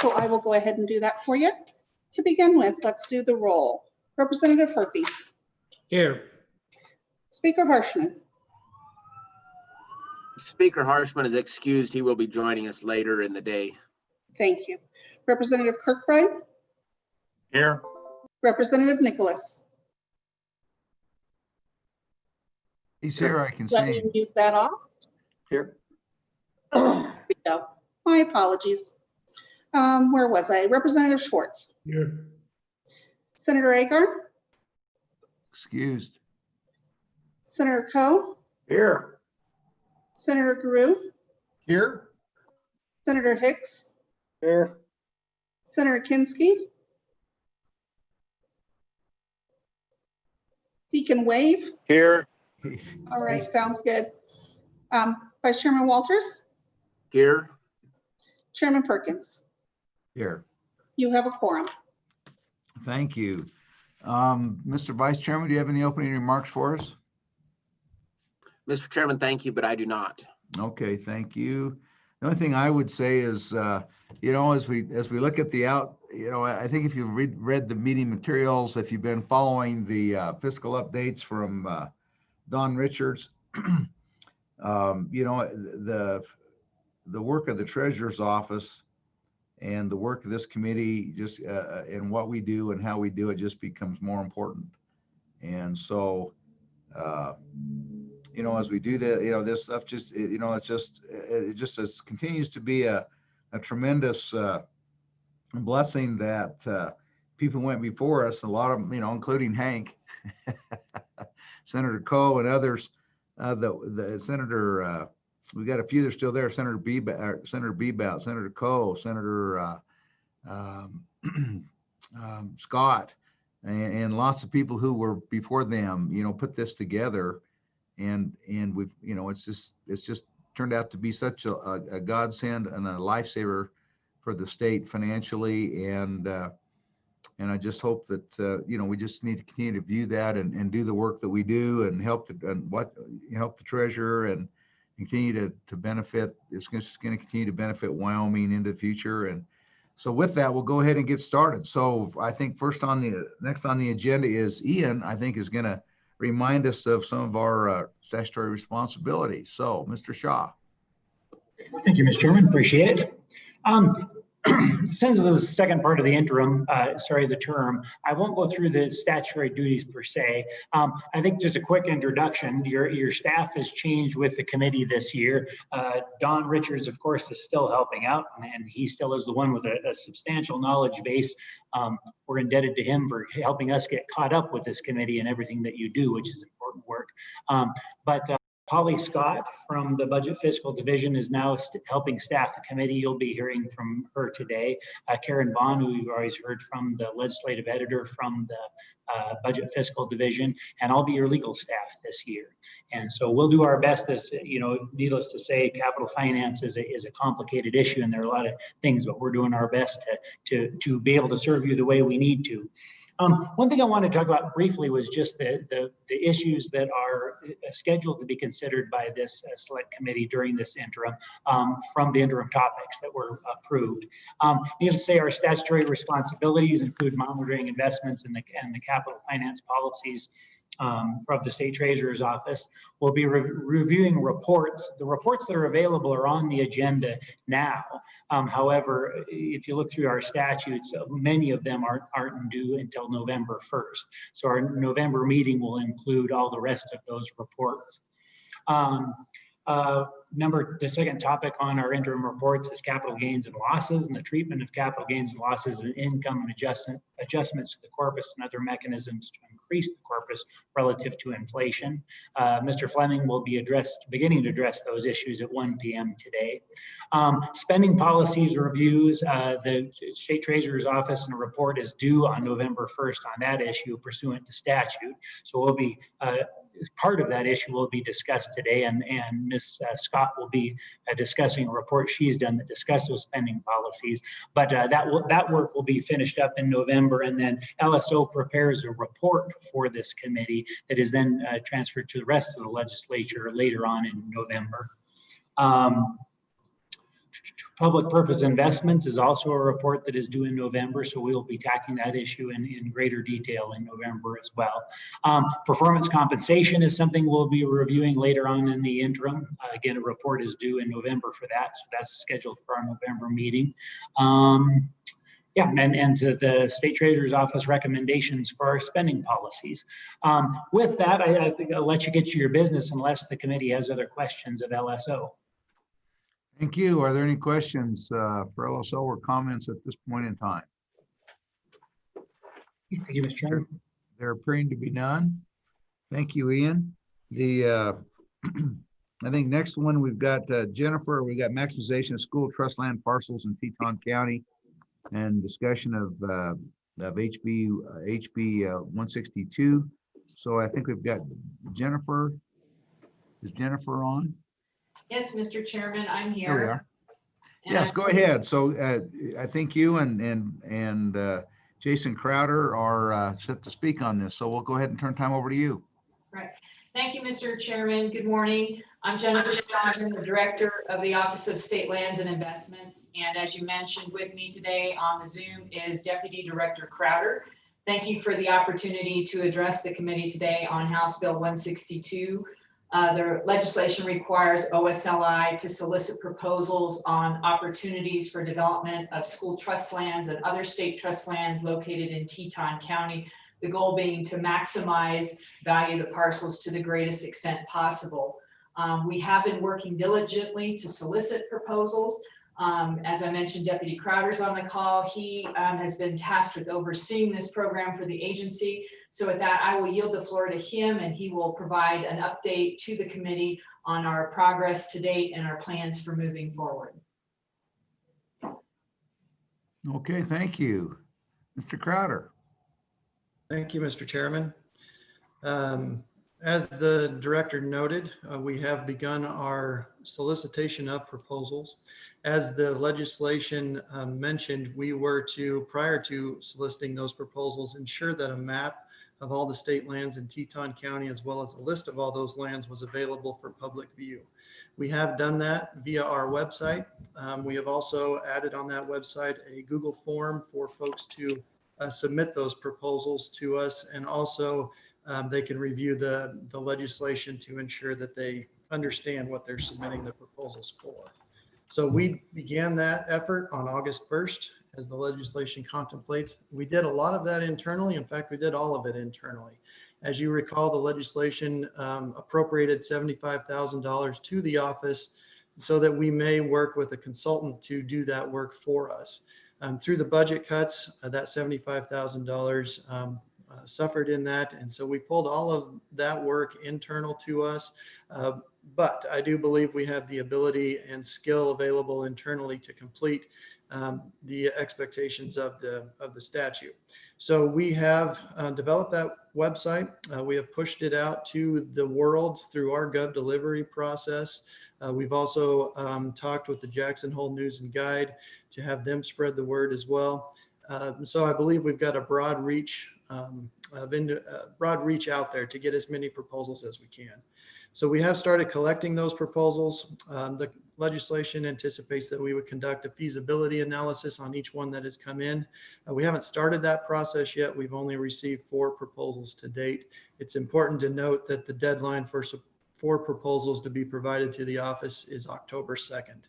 So I will go ahead and do that for you. To begin with, let's do the roll. Representative Herpy. Here. Speaker Harshman. Speaker Harshman is excused. He will be joining us later in the day. Thank you. Representative Kirkbride. Here. Representative Nicholas. He's here, I can Let see me him. mute that off. Here. There we go. My apologies. Where was I? Representative Schwartz. Here. Senator Agar. Excused. Senator Coe. Here. Senator Guru. Here. Senator Hicks. Here. Senator Kinski. Deacon Wave. Here. All right, sounds good. Vice Chairman Walters. Here, Chairman Perkins. Here. You have a quorum. Thank you. Mr. Vice Chairman, do you have any opening remarks for us? Mr. Chairman, thank you, but I do not. Okay, thank you. The only thing I would say is, you know, as we look at the I think if you've read the meeting materials, if you've been following the fiscal updates from Don Richards, you know, the work of the Treasurer's Office and the work of this committee just and what we do and how we do it just becomes more important. And so, you know, as we do that, you know, this stuff just, you know, it just continues to be a tremendous blessing that people went before us, a lot of them, you know, including Hank, Senator Coe and others, the Senator, we got a few that are still there, Senator Bebout, Senator Coe, Senator Scott, and lots of people who were before them, you know, put this together. And we've, you know, it's just turned out to be such a godsend and a lifesaver for the state financially. And I just hope that, you know, we just need to continue to view that and do the work that we do and help the treasurer and continue to benefit. It's just going to continue to benefit Wyoming into the future. And so with that, we'll go ahead and get started. So I think next on the agenda is Ian, I think is going to remind us of some of our statutory responsibilities. So, Mr. Shaw. Thank you, Mr. Chairman. Appreciate it. Since the second part of the interim, the term, I won't go through the statutory duties per se. I think just a quick introduction. Your staff has changed with the committee this year. Don Richards, of course, is still helping out, and he still is the one with a substantial knowledge base. We're indebted to him for helping us get caught up with this committee and everything that you do, which is important work. Holly Scott from the Budget Fiscal Division is now helping staff the committee. You'll be hearing from her today. Karen Bond, who you've always heard from, the legislative editor from the Budget Fiscal Division, and I'll be your legal staff this year. And so we'll do our best. This, you know, needless to say, capital finance is a complicated issue, and there are a lot of things, but we're doing our best to be able to serve you the way we need to. One thing I want to talk about briefly was just the issues that are scheduled to be considered by this select committee during this interim from the interim topics that were approved. Needless to say, our statutory responsibilities include monitoring investments and the capital finance policies of the State Treasurer's Office. We'll be reviewing reports. The reports that are available are on the agenda now. However, if you look through our statutes, many of them aren't due until November 1st. So our November meeting will include all the rest of those reports. The second topic on our interim reports is capital gains and losses and the treatment of capital gains and losses and income and adjustments to the corpus and other mechanisms to increase the corpus relative to inflation. Mr. Fleming will be beginning to address those issues at 1 p.m. today. Spending policies reviews, the State Treasurer's Office and a report is due on November 1st on that issue pursuant to statute. So we'll be part of that issue will be discussed today, and Ms. Scott will be discussing a report she's done that discusses those spending policies. But that work will be finished up in November, and then LSO prepares a report for this committee that is then transferred to the rest of the legislature later on in November. Public purpose investments is also a report that is due in November, so we'll be tackling that issue in greater detail in November as well. Performance compensation is something we'll be reviewing later on in the interim. Again, a report is due in November for that, so that's scheduled for our November meeting. Yeah, and to the State Treasurer's Office recommendations for our spending policies. With that, I think I'll let you get to your business unless the committee has other questions of LSO. Thank you. Are there any questions for LSO or comments at this point in time? Thank you, Mr. Chairman. There appearing to be none. Thank you, Ian. The I think next one we've got Jennifer. We got maximization of school trust land parcels in Teton County and discussion of HB 162. So I think we've got Jennifer. Is Jennifer on? Yes, Mr. Chairman, I'm here. Here we are. And Yes, I'm- go ahead. So I think you and Jason Crowder are set to speak on this. So we'll go ahead and turn time over to you. Thank you, Mr. Chairman. Good morning. I'm Jennifer Stockton, the Director of the Office of State Lands and Investments. And as you mentioned, with me today on the Zoom is Deputy Director Crowder. Thank you for the opportunity to address the committee today on House Bill 162. The legislation requires OSLI to solicit proposals on opportunities for development of school trust lands and other state trust lands located in Teton County. The goal being to maximize value of the parcels to the greatest extent possible. We have been working diligently to solicit proposals. As I mentioned, Deputy Crowder's on the call. He has been tasked with overseeing this program for the agency. So with that, I will yield the floor to him and he will provide an update to the committee on our progress to date and our plans for moving forward. Okay, thank you. Mr. Crowder. Thank you, Mr. Chairman. As the director noted, we have begun our solicitation of proposals. As the legislation mentioned, we were to, prior to soliciting those proposals, ensure that a map of all the state lands in Teton County, as well as a list of all those lands, was available for public view. We have done that via our website. We have also added on that website a Google form for folks to submit those proposals to us, and also they can review the legislation to ensure that they understand what they're submitting the proposals for. So we began that effort on August 1st as the legislation contemplates. We did a lot of that internally. In fact, we did all of it internally. As you recall, the legislation appropriated $75,000 to the office so that we may work with a consultant to do that work for us. Through the budget cuts, that $75,000 suffered in that. And so we pulled all of that work internal to us. But I do believe we have the ability and skill available internally to complete the expectations of the statute. So we have developed that website. We have pushed it out to the world through our Gov delivery process. We've also talked with the Jackson Hole News and Guide to have them spread the word as well. So I believe we've got a broad reach out there to get as many proposals as we can. So we have started collecting those proposals. The legislation anticipates that we would conduct a feasibility analysis on each one that has come in. We haven't started that process yet. We've only received 4 proposals to date. It's important to note that the deadline for proposals to be provided to the office is October 2nd.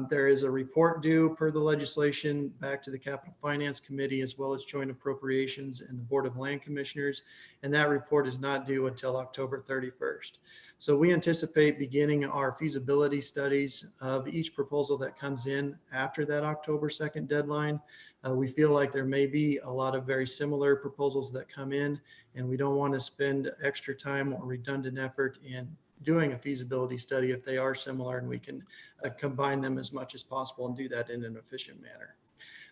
There is a report due per the legislation back to the Capital Finance Committee, as well as Joint Appropriations and the Board of Land Commissioners, and that report is not due until October 31st. So we anticipate beginning our feasibility studies of each proposal that comes in after that October 2nd deadline. We feel like there may be a lot of very similar proposals that come in, and we don't want to spend extra time or redundant effort in doing a feasibility study if they are similar, and we can combine them as much as possible and do that in an efficient manner.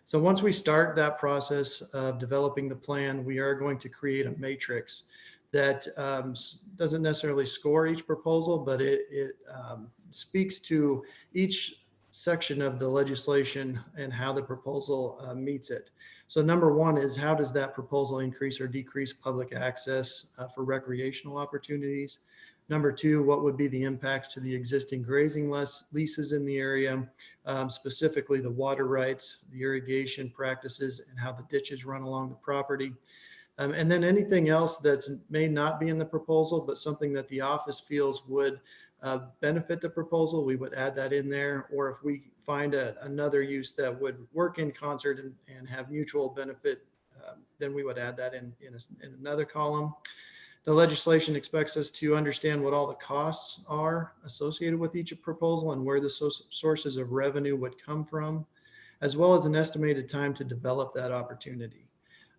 So once we start that process of developing the plan, we are going to create a matrix that doesn't necessarily score each proposal, but it speaks to each section of the legislation and how the proposal meets it. So number 1 is, how does that proposal increase or decrease public access for recreational opportunities? Number two, what would be the impacts to the existing grazing leases in the area, specifically the water rights, the irrigation practices, and how the ditches run along the property. And then anything else that may not be in the proposal, but something that the office feels would benefit the proposal, we would add that in there. Or if we find another use that would work in concert and have mutual benefit, then we would add that in another column. The legislation expects us to understand what all the costs are associated with each proposal and where the sources of revenue would come from, as well as an estimated time to develop that opportunity.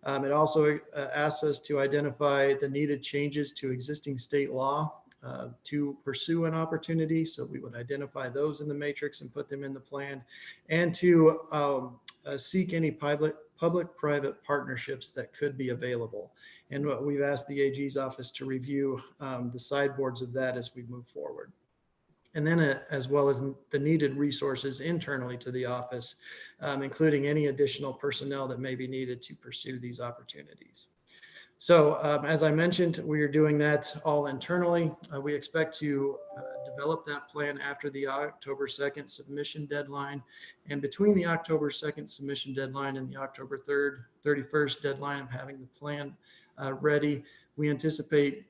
It also asks us to identify the needed changes to existing state law to pursue an opportunity. So we would identify those in the matrix and put them in the plan, and to seek any public-private partnerships that could be available. And what we've asked the AG's office to review the sideboards of that as we move forward. And then as well as the needed resources internally to the office, including any additional personnel that may be needed to pursue these opportunities. So as I mentioned, we are doing that all internally. We expect to develop that plan after the October 2nd submission deadline. And between the October 2nd submission deadline and the October 31st deadline of having the plan ready, we anticipate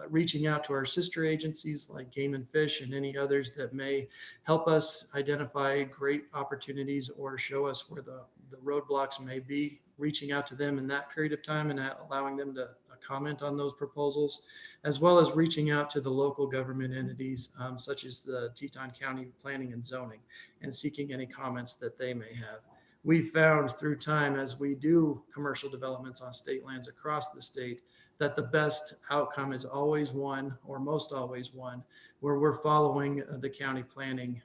reaching out to our sister agencies like Game and Fish and any others that may help us identify great opportunities or show us where the roadblocks may be, reaching out to them in that period of time and allowing them to comment on those proposals, as well as reaching out to the local government entities such as the Teton County Planning and Zoning and seeking any comments that they may have. We've found through time, as we do commercial developments on state lands across the state, that the best outcome is always one, or most always one, where we're following the county planning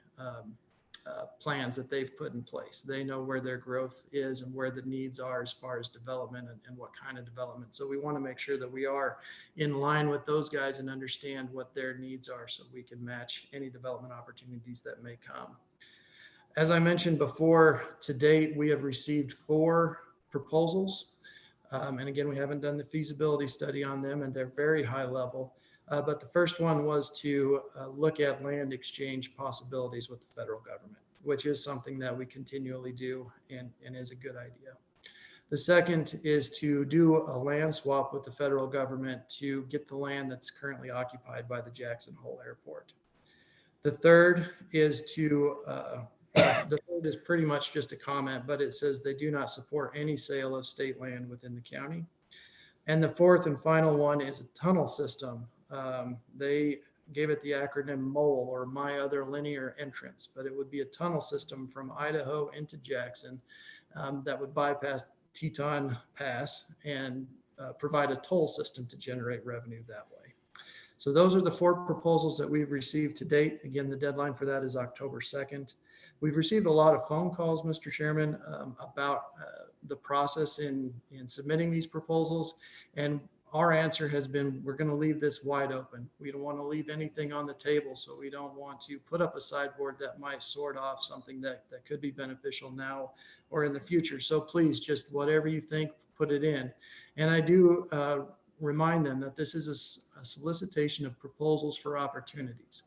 plans that they've put in place. They know where their growth is and where the needs are as far as development and what kind of development. So we want to make sure that we are in line with those guys and understand what their needs are so we can match any development opportunities that may come. As I mentioned before, to date, we have received 4 proposals. And again, we haven't done the feasibility study on them, and they're very high level. But the first one was to look at land exchange possibilities with the federal government, which is something that we continually do and is a good idea. The second is to do a land swap with the federal government to get the land that's currently occupied by the Jackson Hole Airport. The third is to the third is pretty much just a comment, but it says they do not support any sale of state land within the county. And the fourth and final one is a tunnel system. They gave it the acronym MOLE, or My Other Linear Entrance, but it would be a tunnel system from Idaho into Jackson that would bypass Teton Pass and provide a toll system to generate revenue that way. So those are the 4 proposals that we've received to date. Again, the deadline for that is October 2nd. We've received a lot of phone calls, Mr. Chairman, about the process in submitting these proposals. And our answer has been, we're going to leave this wide open. We don't want to leave anything on the table. So we don't want to put up a sideboard that might sort off something that could be beneficial now or in the future. So please, just whatever you think, put it in. And I do remind them that this is a solicitation of proposals for opportunities.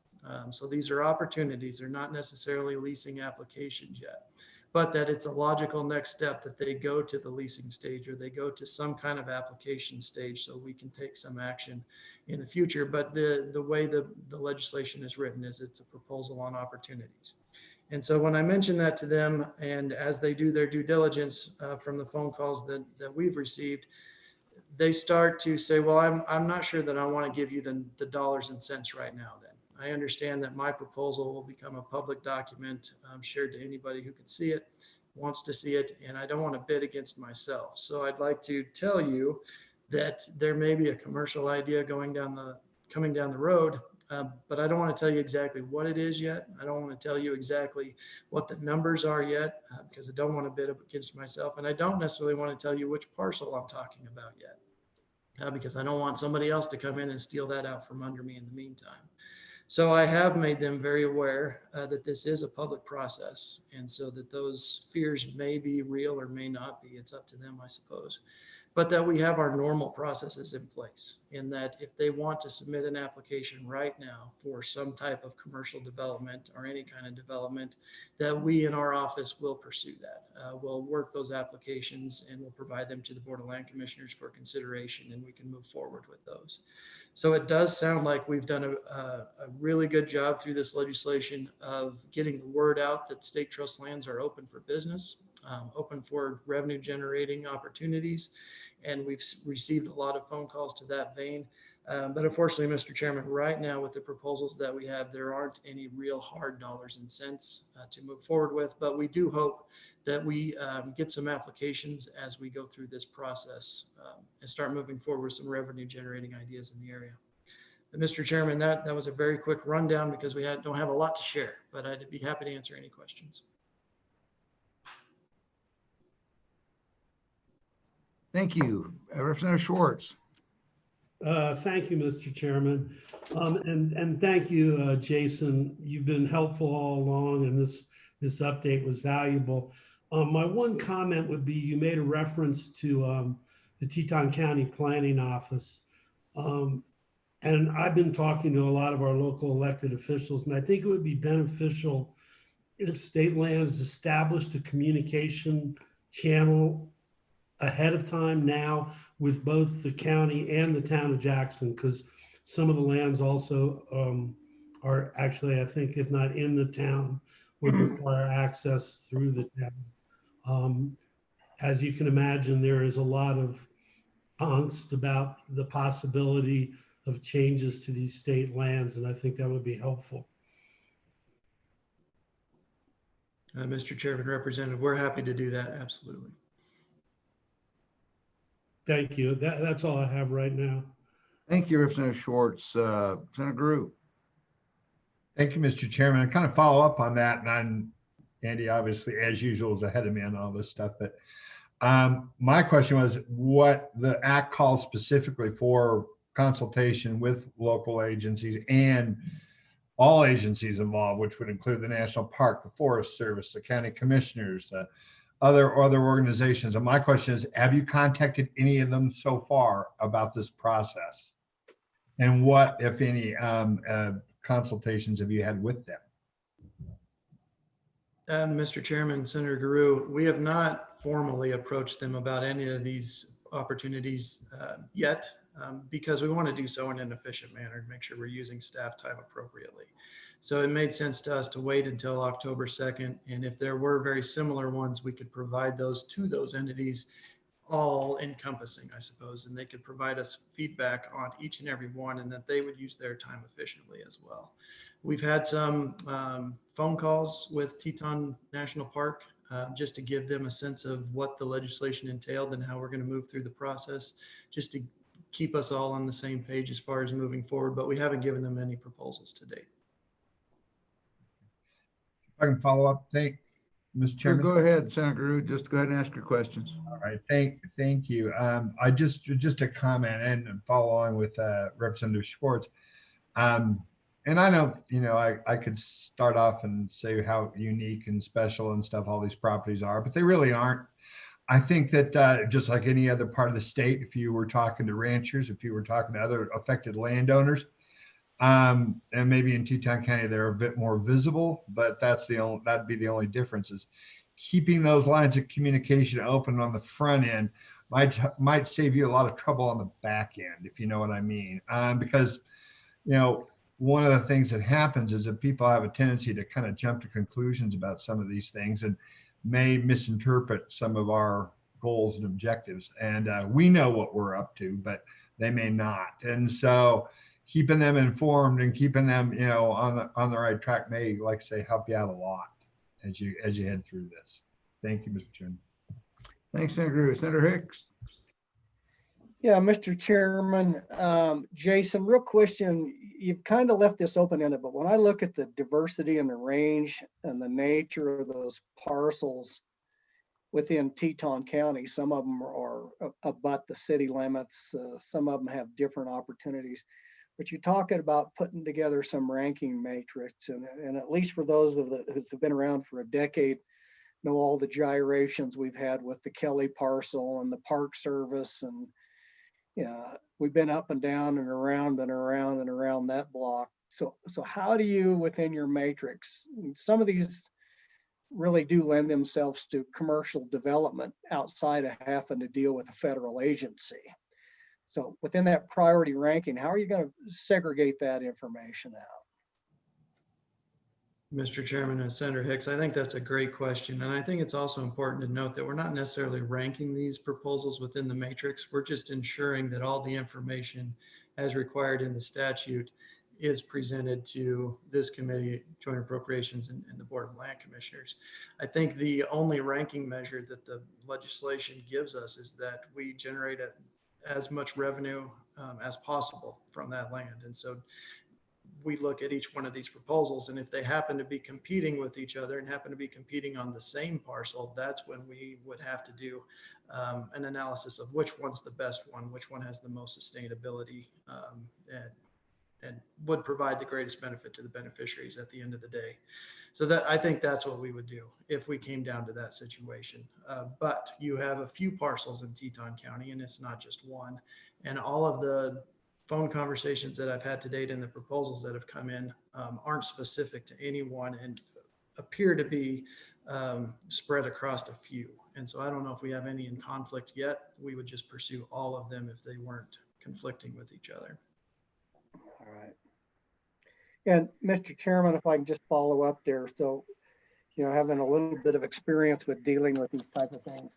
So these are opportunities. They're not necessarily leasing applications yet, but that it's a logical next step that they go to the leasing stage or they go to some kind of application stage so we can take some action in the future. But the way the legislation is written is it's a proposal on opportunities. And so when I mention that to them, and as they do their due diligence from the phone calls that we've received, they start to say, well, I'm not sure that I want to give you the dollars and cents right now then. I understand that my proposal will become a public document shared to anybody who can see it, wants to see it, and I don't want to bid against myself. So I'd like to tell you that there may be a commercial idea coming down the road, but I don't want to tell you exactly what it is yet. I don't want to tell you exactly what the numbers are yet because I don't want to bid against myself, and I don't necessarily want to tell you which parcel I'm talking about yet because I don't want somebody else to come in and steal that out from under me in the meantime. So I have made them very aware that this is a public process, and so that those fears may be real or may not be. It's up to them, I suppose. but that we have our normal processes in place, and that if they want to submit an application right now for some type of commercial development or any kind of development, that we in our office will pursue that. We'll work those applications and we'll provide them to the Board of Land Commissioners for consideration, and we can move forward with those. So it does sound like we've done a really good job through this legislation of getting the word out that state trust lands are open for business, open for revenue generating opportunities. And we've received a lot of phone calls to that vein. But unfortunately, Mr. Chairman, right now with the proposals that we have, there aren't any real hard dollars and cents to move forward with. But we do hope that we get some applications as we go through this process and start moving forward with some revenue generating ideas in the area. But Mr. Chairman, that was a very quick rundown because we don't have a lot to share, but I'd be happy to answer any questions. Thank you. Representative Schwartz. Thank you, Mr. Chairman. And thank you, Jason. You've been helpful all along, and this update was valuable. My one comment would be you made a reference to the Teton County Planning Office. And I've been talking to a lot of our local elected officials, and I think it would be beneficial if State Lands established a communication channel ahead of time now with both the county and the town of Jackson, because some of the lands also are actually, I think, if not in the town, would require access through the town. As you can imagine, there is a lot of angst about the possibility of changes to these state lands, and I think that would be helpful. Mr. Chairman, Representative, we're happy to do that. Absolutely. Thank you. That's all I have right now. Thank you, Representative Schwartz. Senator Guru. Thank you, Mr. Chairman. I kind of follow up on that, and Andy, obviously, as usual, is ahead of me on all this stuff. But my question was what the act calls specifically for consultation with local agencies and all agencies involved, which would include the National Park, the Forest Service, the county commissioners, the other organizations. And my question is, have you contacted any of them so far about this process? And what, if any, consultations have you had with them? Mr. Chairman, Senator Guru, we have not formally approached them about any of these opportunities yet, because we want to do so in an efficient manner to make sure we're using staff time appropriately. So it made sense to us to wait until October 2nd. And if there were very similar ones, we could provide those to those entities, all encompassing, I suppose, and they could provide us feedback on each and every one, and that they would use their time efficiently as well. We've had some phone calls with Teton National Park just to give them a sense of what the legislation entailed and how we're going to move through the process, just to keep us all on the same page as far as moving forward, but we haven't given them any proposals to date. If I can follow up, Mr. Chairman. Go ahead, Senator Guru. Just go ahead and ask your questions. All right, thank you. I just a comment and follow along with Representative Schwartz. And I know, I could start off and say how unique and special and stuff all these properties are, but they really aren't. I think that just like any other part of the state, if you were talking to ranchers, if you were talking to other affected landowners, and maybe in Teton County, they're a bit more visible, but that'd be the only difference is keeping those lines of communication open on the front end might save you a lot of trouble on the back end, if you know what I mean. Because, one of the things that happens is that people have a tendency to kind of jump to conclusions about some of these things and may misinterpret some of our goals and objectives. And we know what we're up to, but they may not. And so keeping them informed and keeping them, on the right track may, like I say, help you out a lot as you head through this. Thank you, Mr. Chairman. Thanks, Senator Guru. Senator Hicks. Yeah, Mr. Chairman, Jason, real question. You've kind of left this open-ended, but when I look at the diversity and the range and the nature of those parcels within Teton County, some of them are abut the city limits, some of them have different opportunities. But you're talking about putting together some ranking matrix, and at least for those who've been around for a decade, know all the gyrations we've had with the Kelly parcel and the Park Service, and yeah, we've been up and down and around and around and around that block. So how do you, within your matrix, some of these really do lend themselves to commercial development outside of having to deal with a federal agency. So within that priority ranking, how are you going to segregate that information out? Mr. Chairman and Senator Hicks, I think that's a great question. And I think it's also important to note that we're not necessarily ranking these proposals within the matrix. We're just ensuring that all the information as required in the statute is presented to this committee, Joint Appropriations, and the Board of Land Commissioners. I think the only ranking measure that the legislation gives us is that we generate as much revenue as possible from that land. And so we look at each one of these proposals, and if they happen to be competing with each other and happen to be competing on the same parcel, that's when we would have to do an analysis of which one's the best one, which one has the most sustainability, and would provide the greatest benefit to the beneficiaries at the end of the day. So that, I think that's what we would do if we came down to that situation. But you have a few parcels in Teton County, and it's not just one. And all of the phone conversations that I've had to date and the proposals that have come in aren't specific to anyone and appear to be spread across a few. And so I don't know if we have any in conflict yet. We would just pursue all of them if they weren't conflicting with each other. All right. And Mr. Chairman, if I can just follow up there. So, having a little bit of experience with dealing with these type of things,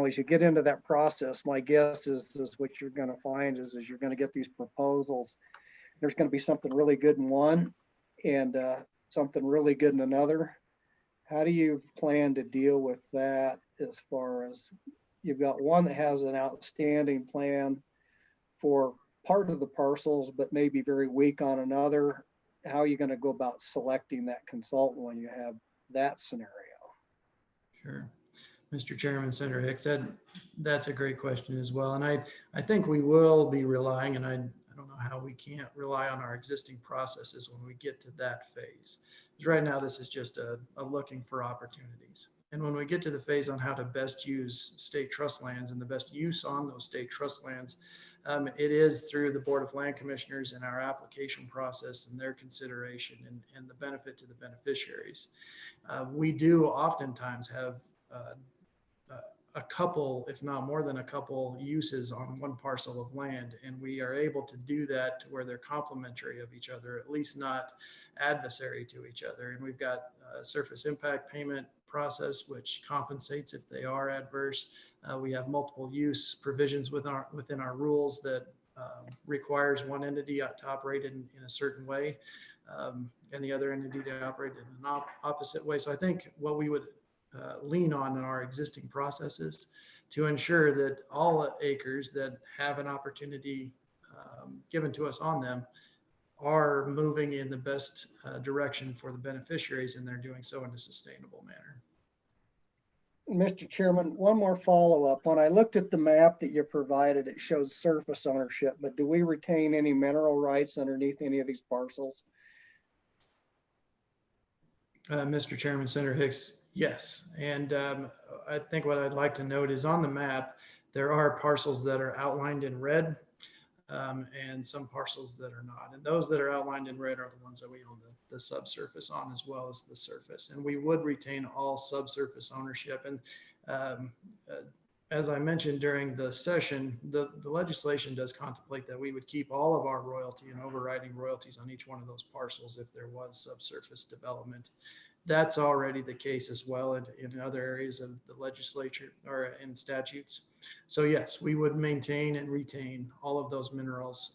as you get into that process, my guess is what you're going to find is you're going to get these proposals. There's going to be something really good in one and something really good in another. How do you plan to deal with that as far as you've got one that has an outstanding plan for part of the parcels, but maybe very weak on another? How are you going to go about selecting that consultant when you have that scenario? Sure. Mr. Chairman, Senator Hicks, that's a great question as well. And I think we will be relying, and I don't know how we can't rely on our existing processes when we get to that phase. Because right now, this is just a looking for opportunities. And when we get to the phase on how to best use state trust lands and the best use on those state trust lands, it is through the Board of Land Commissioners and our application process and their consideration and the benefit to the beneficiaries. We do oftentimes have a couple, if not more than a couple, uses on one parcel of land, and we are able to do that to where they're complementary of each other, at least not adversary to each other. And we've got a surface impact payment process which compensates if they are adverse. We have multiple use provisions within our rules that requires one entity to operate in a certain way and the other entity to operate in an opposite way. So I think what we would lean on in our existing processes to ensure that all acres that have an opportunity given to us on them are moving in the best direction for the beneficiaries, and they're doing so in a sustainable manner. Mr. Chairman, one more follow-up. When I looked at the map that you provided, it shows surface ownership, but do we retain any mineral rights underneath any of these parcels? Mr. Chairman, Senator Hicks, yes. And I think what I'd like to note is on the map, there are parcels that are outlined in red and some parcels that are not. And those that are outlined in red are the ones that we own the subsurface on as well as the surface. And we would retain all subsurface ownership. And as I mentioned during the session, the legislation does contemplate that we would keep all of our royalty and overriding royalties on each one of those parcels if there was subsurface development. That's already the case as well in other areas of the legislature or in statutes. So yes, we would maintain and retain all of those minerals.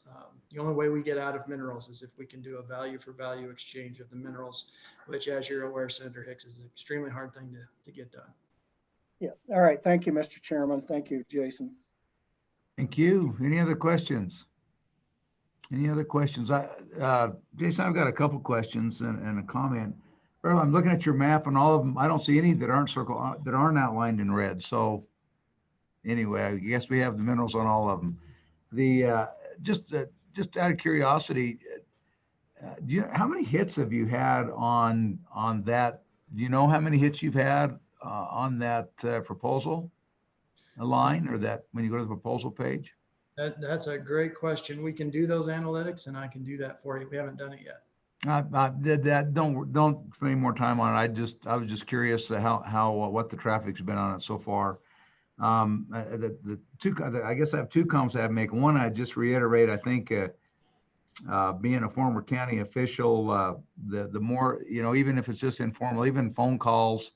The only way we get out of minerals is if we can do a value for value exchange of the minerals, which, as you're aware, Senator Hicks, is an extremely hard thing to get done. Yeah. All right. Thank you, Mr. Chairman. Thank you, Jason. Thank you. Any other questions? Any other questions? Jason, I've got a couple questions and a comment. Well, I'm looking at your map and all of them. I don't see any that aren't outlined in red. So anyway, I guess we have the minerals on all of them. Just out of curiosity, how many hits have you had on that? Do you know how many hits you've had on that proposal line, or that when you go to the proposal page? That's a great question. We can do those analytics and I can do that for you. We haven't done it yet. I did that. Don't spend any more time on it. I was just curious what the traffic's been on it so far. The two, I guess I have two comments I have to make. One, I just reiterate, I think being a former county official, the more, even if it's just informal, even phone calls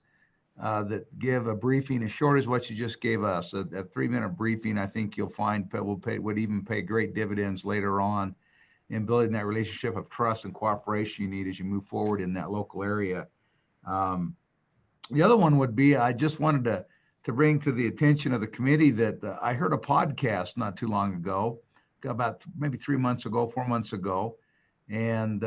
that give a briefing as short as what you just gave us, a 3-minute briefing, I think you'll find would even pay great dividends later on in building that relationship of trust and cooperation you need as you move forward in that local area. The other one would be, I just wanted to bring to the attention of the committee that I heard a podcast not too long ago, about maybe 4 months ago, and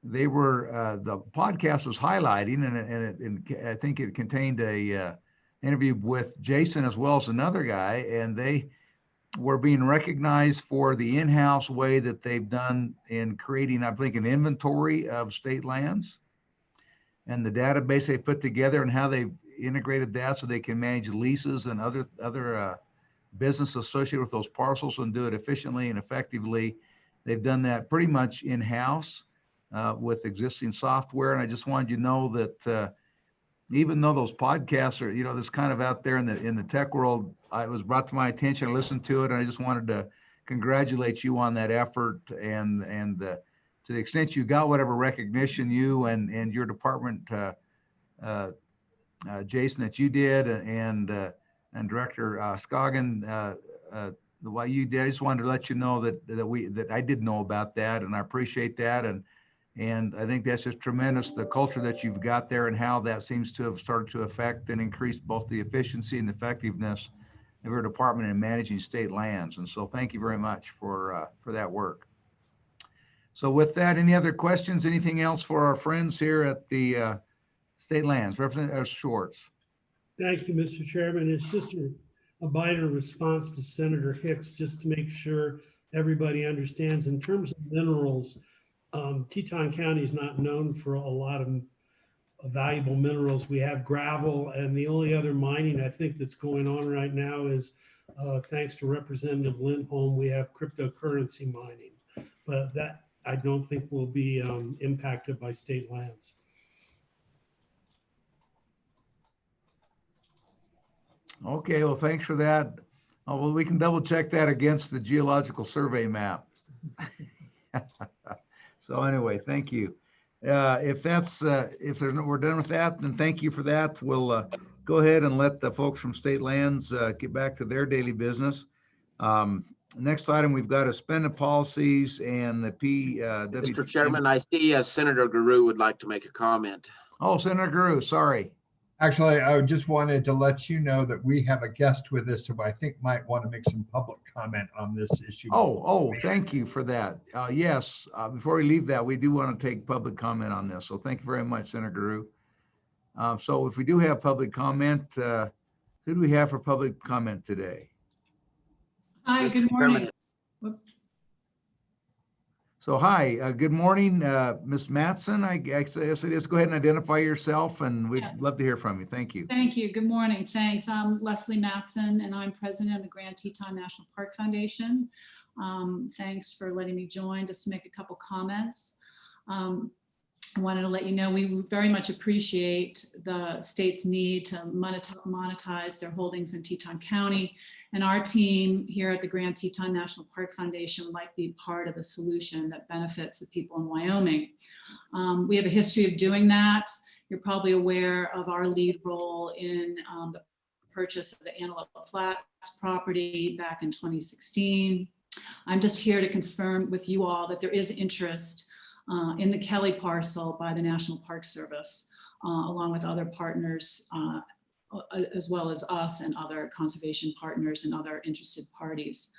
they were the podcast was highlighting, and I think it contained a interview with Jason as well as another guy, and they were being recognized for the in-house way that they've done in creating, I think, an inventory of state lands and the database they put together and how they've integrated that so they can manage leases and other business associated with those parcels and do it efficiently and effectively. They've done that pretty much in-house with existing software. And I just wanted you to know that even though those podcasts are, this kind of out there in the tech world, it was brought to my attention. I listened to it, and I just wanted to congratulate you on that effort. And to the extent you got whatever recognition you and your department, Jason, that you did, and Director Scoggin, the way you did, I just wanted to let you know that I did know about that, and I appreciate that. And I think that's just tremendous, the culture that you've got there and how that seems to have started to affect and increase both the efficiency and effectiveness of your department in managing state lands. And so thank you very much for that work. So with that, any other questions, anything else for our friends here at the State Lands? Representative Schwartz. Thank you, Mr. Chairman. It's just a minor response to Senator Hicks, just to make sure everybody understands in terms of minerals. Teton County is not known for a lot of valuable minerals. We have gravel, and the only other mining I think that's going on right now is thanks to Representative Lindholm, we have cryptocurrency mining, but that I don't think will be impacted by state lands. Okay, well, thanks for that. Well, we can double check that against the geological survey map. So anyway, thank you. If we're done with that, then thank you for that. We'll go ahead and let the folks from State Lands get back to their daily business. Next item, we've got suspended policies and the Mr. Chairman, I see Senator Guru would like to make a comment. Oh, Senator Guru, sorry. Actually, I just wanted to let you know that we have a guest with us who I think might want to make some public comment on this issue. Oh, thank you for that. Yes, before we leave that, we do want to take public comment on this. So thank you very much, Senator Guru. So if we do have public comment, who do we have for public comment today? Hi, Mr. good morning. Chairman. So hi, good morning, Ms. Matson. I guess it is. Go ahead and identify yourself, and we'd love to hear from you. Thank you. Thank you. Good morning. Thanks. I'm Leslie Matson, and I'm president of the Grand Teton National Park Foundation. Thanks for letting me join just to make a couple comments. I wanted to let you know we very much appreciate the state's need to monetize their holdings in Teton County, and our team here at the Grand Teton National Park Foundation would like to be part of the solution that benefits the people in Wyoming. We have a history of doing that. You're probably aware of our lead role in the purchase of the Antelope Flats property back in 2016. I'm just here to confirm with you all that there is interest in the Kelly parcel by the National Park Service, along with other partners, as well as us and other conservation partners and other interested parties.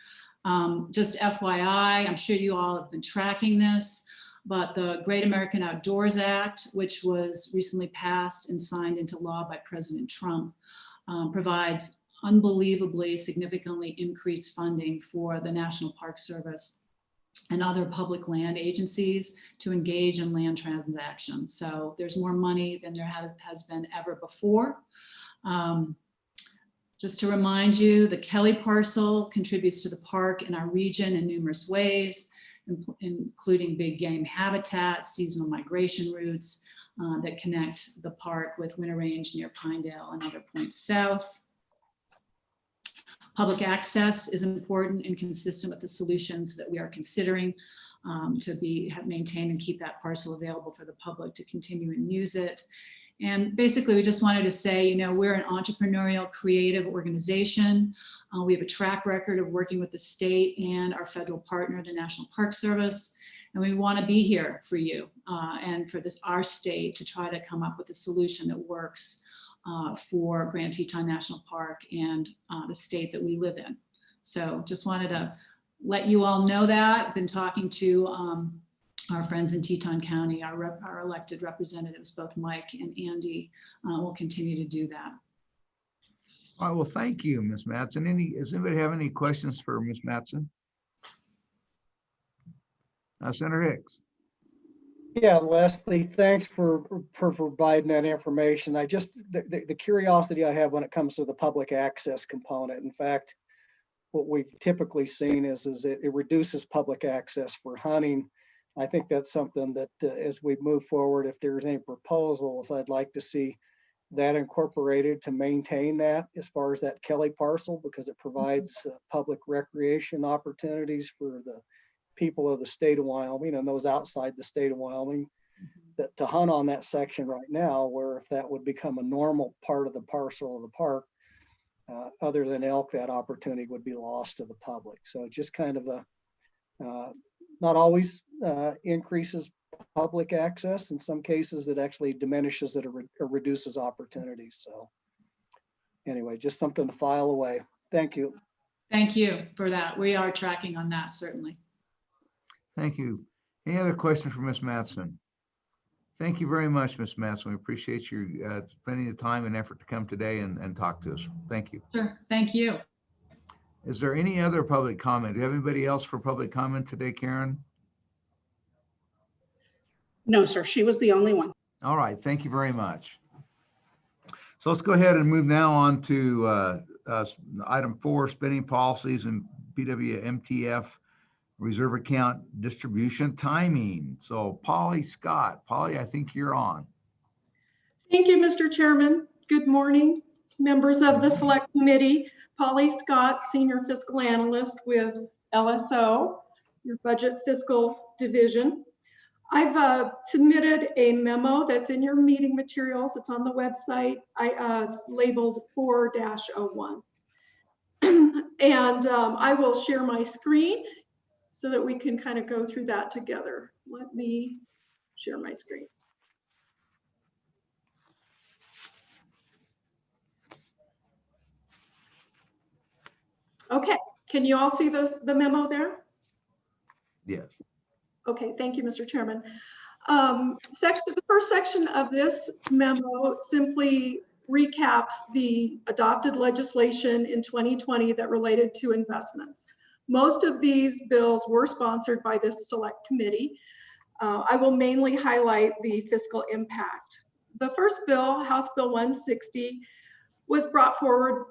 Just FYI, I'm sure you all have been tracking this, but the Great American Outdoors Act, which was recently passed and signed into law by President Trump, provides unbelievably significantly increased funding for the National Park Service. and other public land agencies to engage in land transactions. So there's more money than there has been ever before. Just to remind you, the Kelly parcel contributes to the park in our region in numerous ways, including big game habitat, seasonal migration routes that connect the park with Winter Range near Pinedale and other points south. Public access is important and consistent with the solutions that we are considering to maintain and keep that parcel available for the public to continue and use it. And basically, we just wanted to say, you know, we're an entrepreneurial, creative organization. We have a track record of working with the state and our federal partner, the National Park Service. And we want to be here for you and for our state to try to come up with a solution that works for Grand Teton National Park and the state that we live in. So just wanted to let you all know that. I've been talking to our friends in Teton County, our elected representatives, both Mike and Andy, will continue to do that. All right, well, thank you, Ms. Mattson. Does anybody have any questions for Ms. Mattson? Senator Hicks. Yeah, Leslie, thanks for providing that information. The curiosity I have when it comes to the public access component, in fact, what we've typically seen is it reduces public access for hunting. I think that's something that as we move forward, if there's any proposals, I'd like to see that incorporated to maintain that as far as that Kelly parcel, because it provides public recreation opportunities for the people of the state of Wyoming and those outside the state of Wyoming that to hunt on that section right now, where if that would become a normal part of the parcel of the park, other than elk, that opportunity would be lost to the public. So just kind of not always increases public access. In some cases, it actually diminishes it or reduces opportunities. So anyway, just something to file away. Thank you. Thank you for that. We are tracking on that, certainly. Thank you. Any other questions for Ms. Mattson? Thank you very much, Ms. Mattson. We appreciate you spending the time and effort to come today and talk to us. Thank you. Sure. Thank you. Is there any other public comment? Do you have anybody else for public comment today, Karen? No, sir, she was the only one. All right, thank you very much. So let's go ahead and move now on to item 4, spending policies and BWMTF reserve account distribution timing. So Polly Scott. Polly, I think you're on. Thank you, Mr. Chairman. Good morning, members of the Select Committee. Polly Scott, Senior Fiscal Analyst with LSO, your Budget Fiscal Division. I've submitted a memo that's in your meeting materials. It's on the website. It's labeled 4-01. And I will share my screen so that we can kind of go through that together. Let me share my screen. Okay, can you all see the memo there? Yes. Okay, thank you, Mr. Chairman. The first section of this memo simply recaps the adopted legislation in 2020 that related to investments. Most of these bills were sponsored by this select committee. I will mainly highlight the fiscal impact. The first bill, House Bill 160, was brought forward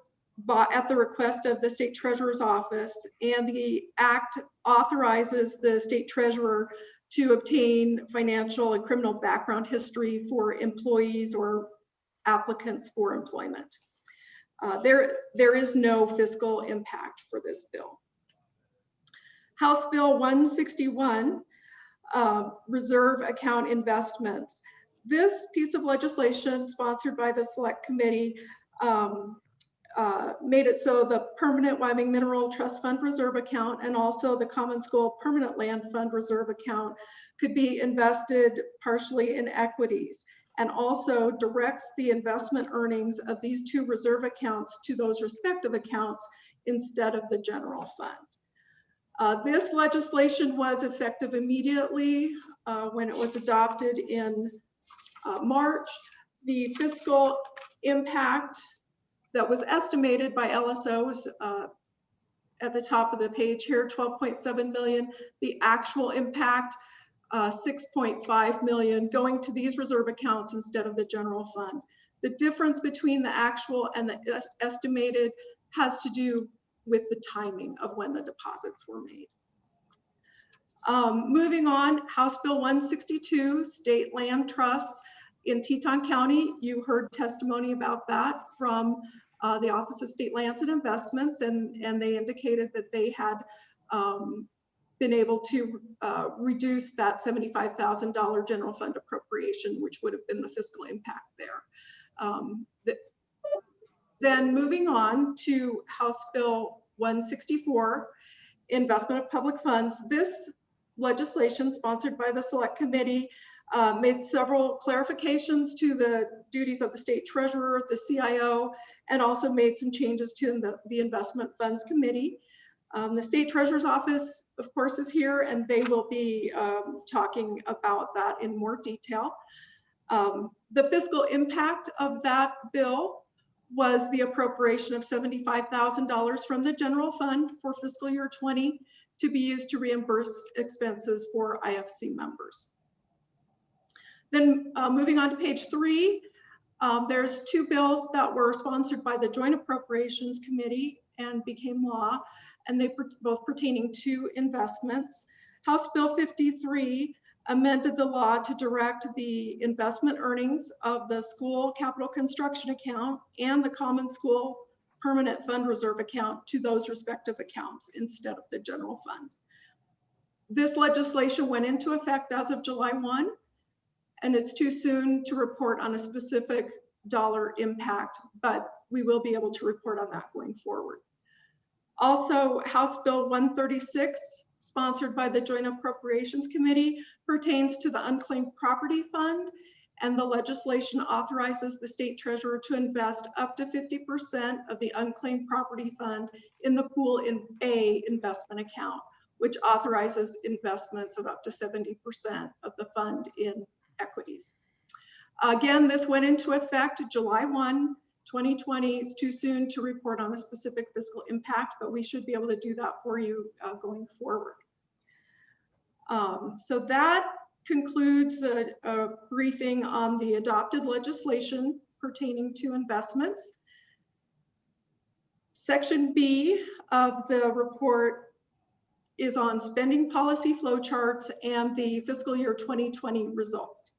at the request of the State Treasurer's Office, and the act authorizes the State Treasurer to obtain financial and criminal background history for employees or applicants for employment. There is no fiscal impact for this bill. House Bill 161, reserve account investments. This piece of legislation sponsored by the Select Committee made it so the Permanent Wyoming Mineral Trust Fund Reserve Account and also the Common School Permanent Land Fund Reserve Account could be invested partially in equities, and also directs the investment earnings of these two reserve accounts to those respective accounts instead of the general fund. This legislation was effective immediately when it was adopted in March. The fiscal impact that was estimated by LSO was at the top of the page here, 12.7 million. The actual impact, 6.5 million, going to these reserve accounts instead of the general fund. The difference between the actual and the estimated has to do with the timing of when the deposits were made. Moving on, House Bill 162, state land trusts in Teton County. You heard testimony about that from the Office of State Lands and Investments, and they indicated that they had been able to reduce that $75,000 general fund appropriation, which would have been the fiscal impact there. Then moving on to House Bill 164, investment of public funds. This legislation, sponsored by the Select Committee, made several clarifications to the duties of the state treasurer, the CIO, and also made some changes to the investment funds committee. The state treasurer's office, of course, is here, and they will be talking about that in more detail. The fiscal impact of that bill was the appropriation of $75,000 from the general fund for fiscal year 20 to be used to reimburse expenses for IFC members. Then moving on to page 3, there's 2 bills that were sponsored by the Joint Appropriations Committee and became law, and they both pertaining to investments. House Bill 53 amended the law to direct the investment earnings of the school capital construction account and the common school permanent fund reserve account to those respective accounts instead of the general fund. This legislation went into effect as of July 1, and it's too soon to report on a specific dollar impact, but we will be able to report on that going forward. Also, House Bill 136, sponsored by the Joint Appropriations Committee, pertains to the unclaimed property fund, and the legislation authorizes the state treasurer to invest up to 50% of the unclaimed property fund in the Pool in A investment account, which authorizes investments of up to 70% of the fund in equities. Again, this went into effect July 1, 2020. It's too soon to report on a specific fiscal impact, but we should be able to do that for you going forward. So that concludes a briefing on the adopted legislation pertaining to investments. Section B of the report is on spending policy flowcharts and the fiscal year 2020 results.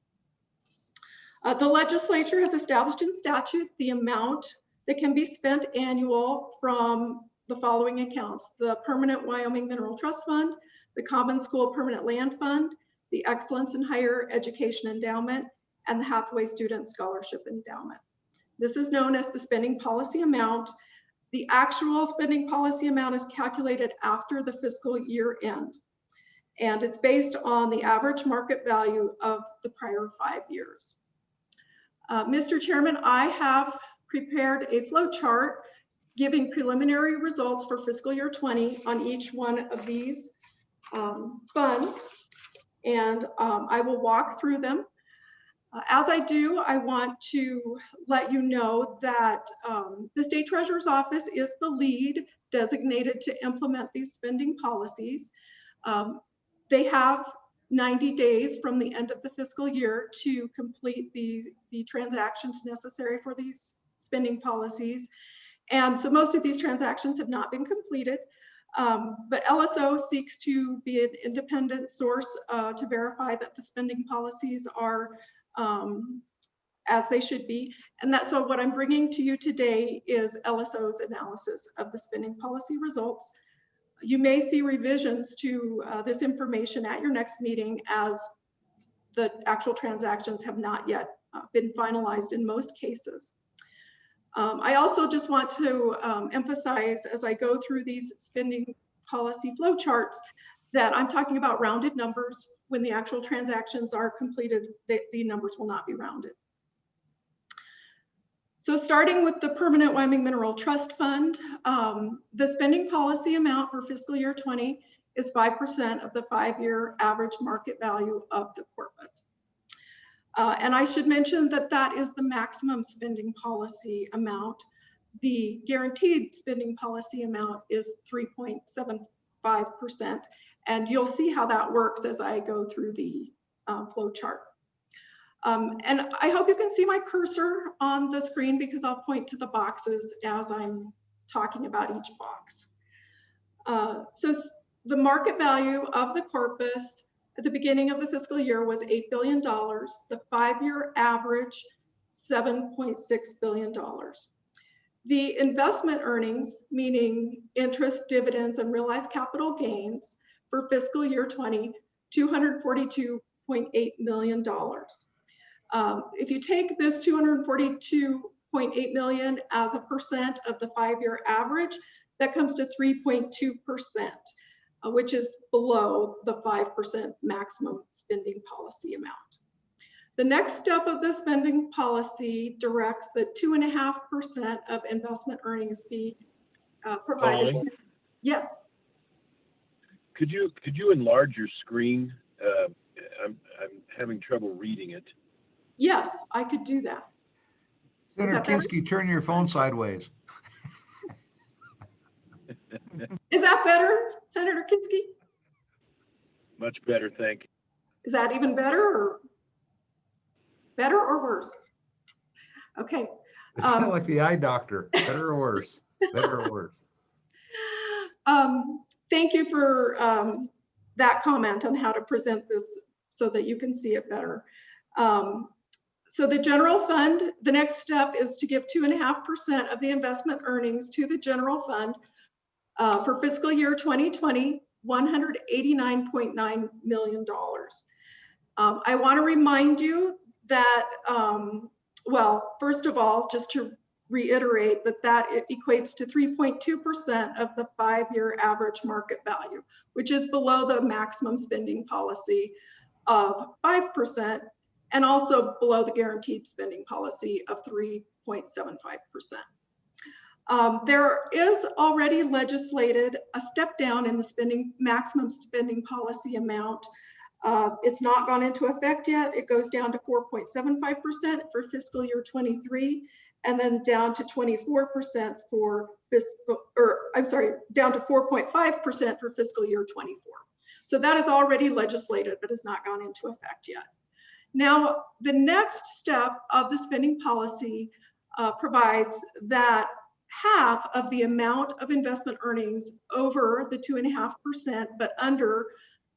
The legislature has established in statute the amount that can be spent annual from the following accounts: the Permanent Wyoming Mineral Trust Fund, the Common School Permanent Land Fund, the Excellence in Higher Education Endowment, and the Hathaway Student Scholarship Endowment. This is known as the spending policy amount. The actual spending policy amount is calculated after the fiscal year end, and it's based on the average market value of the prior 5 years. Mr. Chairman, I have prepared a flow chart giving preliminary results for fiscal year 20 on each one of these funds, and I will walk through them. As I do, I want to let you know that the State Treasurer's Office is the lead designated to implement these spending policies. They have 90 days from the end of the fiscal year to complete the transactions necessary for these spending policies. And so most of these transactions have not been completed, but LSO seeks to be an independent source to verify that the spending policies are as they should be. And that's so what I'm bringing to you today is LSO's analysis of the spending policy results. You may see revisions to this information at your next meeting, as the actual transactions have not yet been finalized in most cases. I also just want to emphasize, as I go through these spending policy flow charts, that I'm talking about rounded numbers. When the actual transactions are completed, the numbers will not be rounded. So starting with the Permanent Wyoming Mineral Trust Fund, the spending policy amount for fiscal year 20 is 5% of the 5-year average market value of the corpus. And I should mention that that is the maximum spending policy amount. the guaranteed spending policy amount is 3.75%. And you'll see how that works as I go through the flow chart. And I hope you can see my cursor on the screen because I'll point to the boxes as I'm talking about each box. So the market value of the corpus at the beginning of the fiscal year was $8 billion. The 5-year average, $7.6 billion. The investment earnings, meaning interest, dividends, and realized capital gains for fiscal year 20, $242.8 million. If you take this $242.8 million as a percent of the 5-year average, that comes to 3.2%, which is below the 5% maximum spending policy amount. The next step of the spending policy directs that 2.5% of investment earnings be provided to. Yes. Could you enlarge your screen? I'm having trouble reading it. Yes, I could do that. Senator Kinski, turn your phone sideways. Is that better, Senator Kinski? Much better, thank you. Is that even better or worse? Okay. It's kind of like the eye doctor, better or worse, better or worse. Thank you for that comment on how to present this so that you can see it better. So the general fund, the next step is to give 2.5% of the investment earnings to the general fund for fiscal year 2020, $189.9 million. I want to remind you that, well, first of all, just to reiterate that it equates to 3.2% of the 5-year average market value, which is below the maximum spending policy of 5% and also below the guaranteed spending policy of 3.75%. There is already legislated a step down in the maximum spending policy amount. It's not gone into effect yet. It goes down to 4.75% for fiscal year 23, and then down to 24% for down to 4.5% for fiscal year 24. So that is already legislated, but has not gone into effect yet. Now, the next step of the spending policy provides that half of the amount of investment earnings over the 2.5%, but under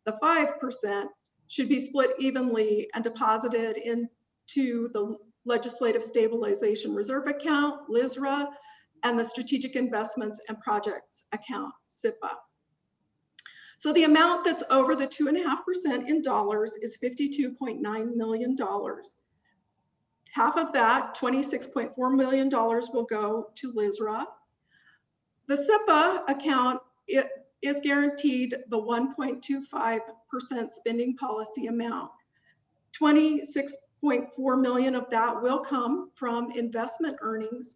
the 5%, should be split evenly and deposited into the Legislative Stabilization Reserve Account, LSRA, and the Strategic Investments and Projects Account, SIPA. So the amount that's over the 2.5% in dollars is $52.9 million. Half of that, $26.4 million, will go to LSRA. The SIPA account, it is guaranteed the 1.25% spending policy amount. 26.4 million of that will come from investment earnings,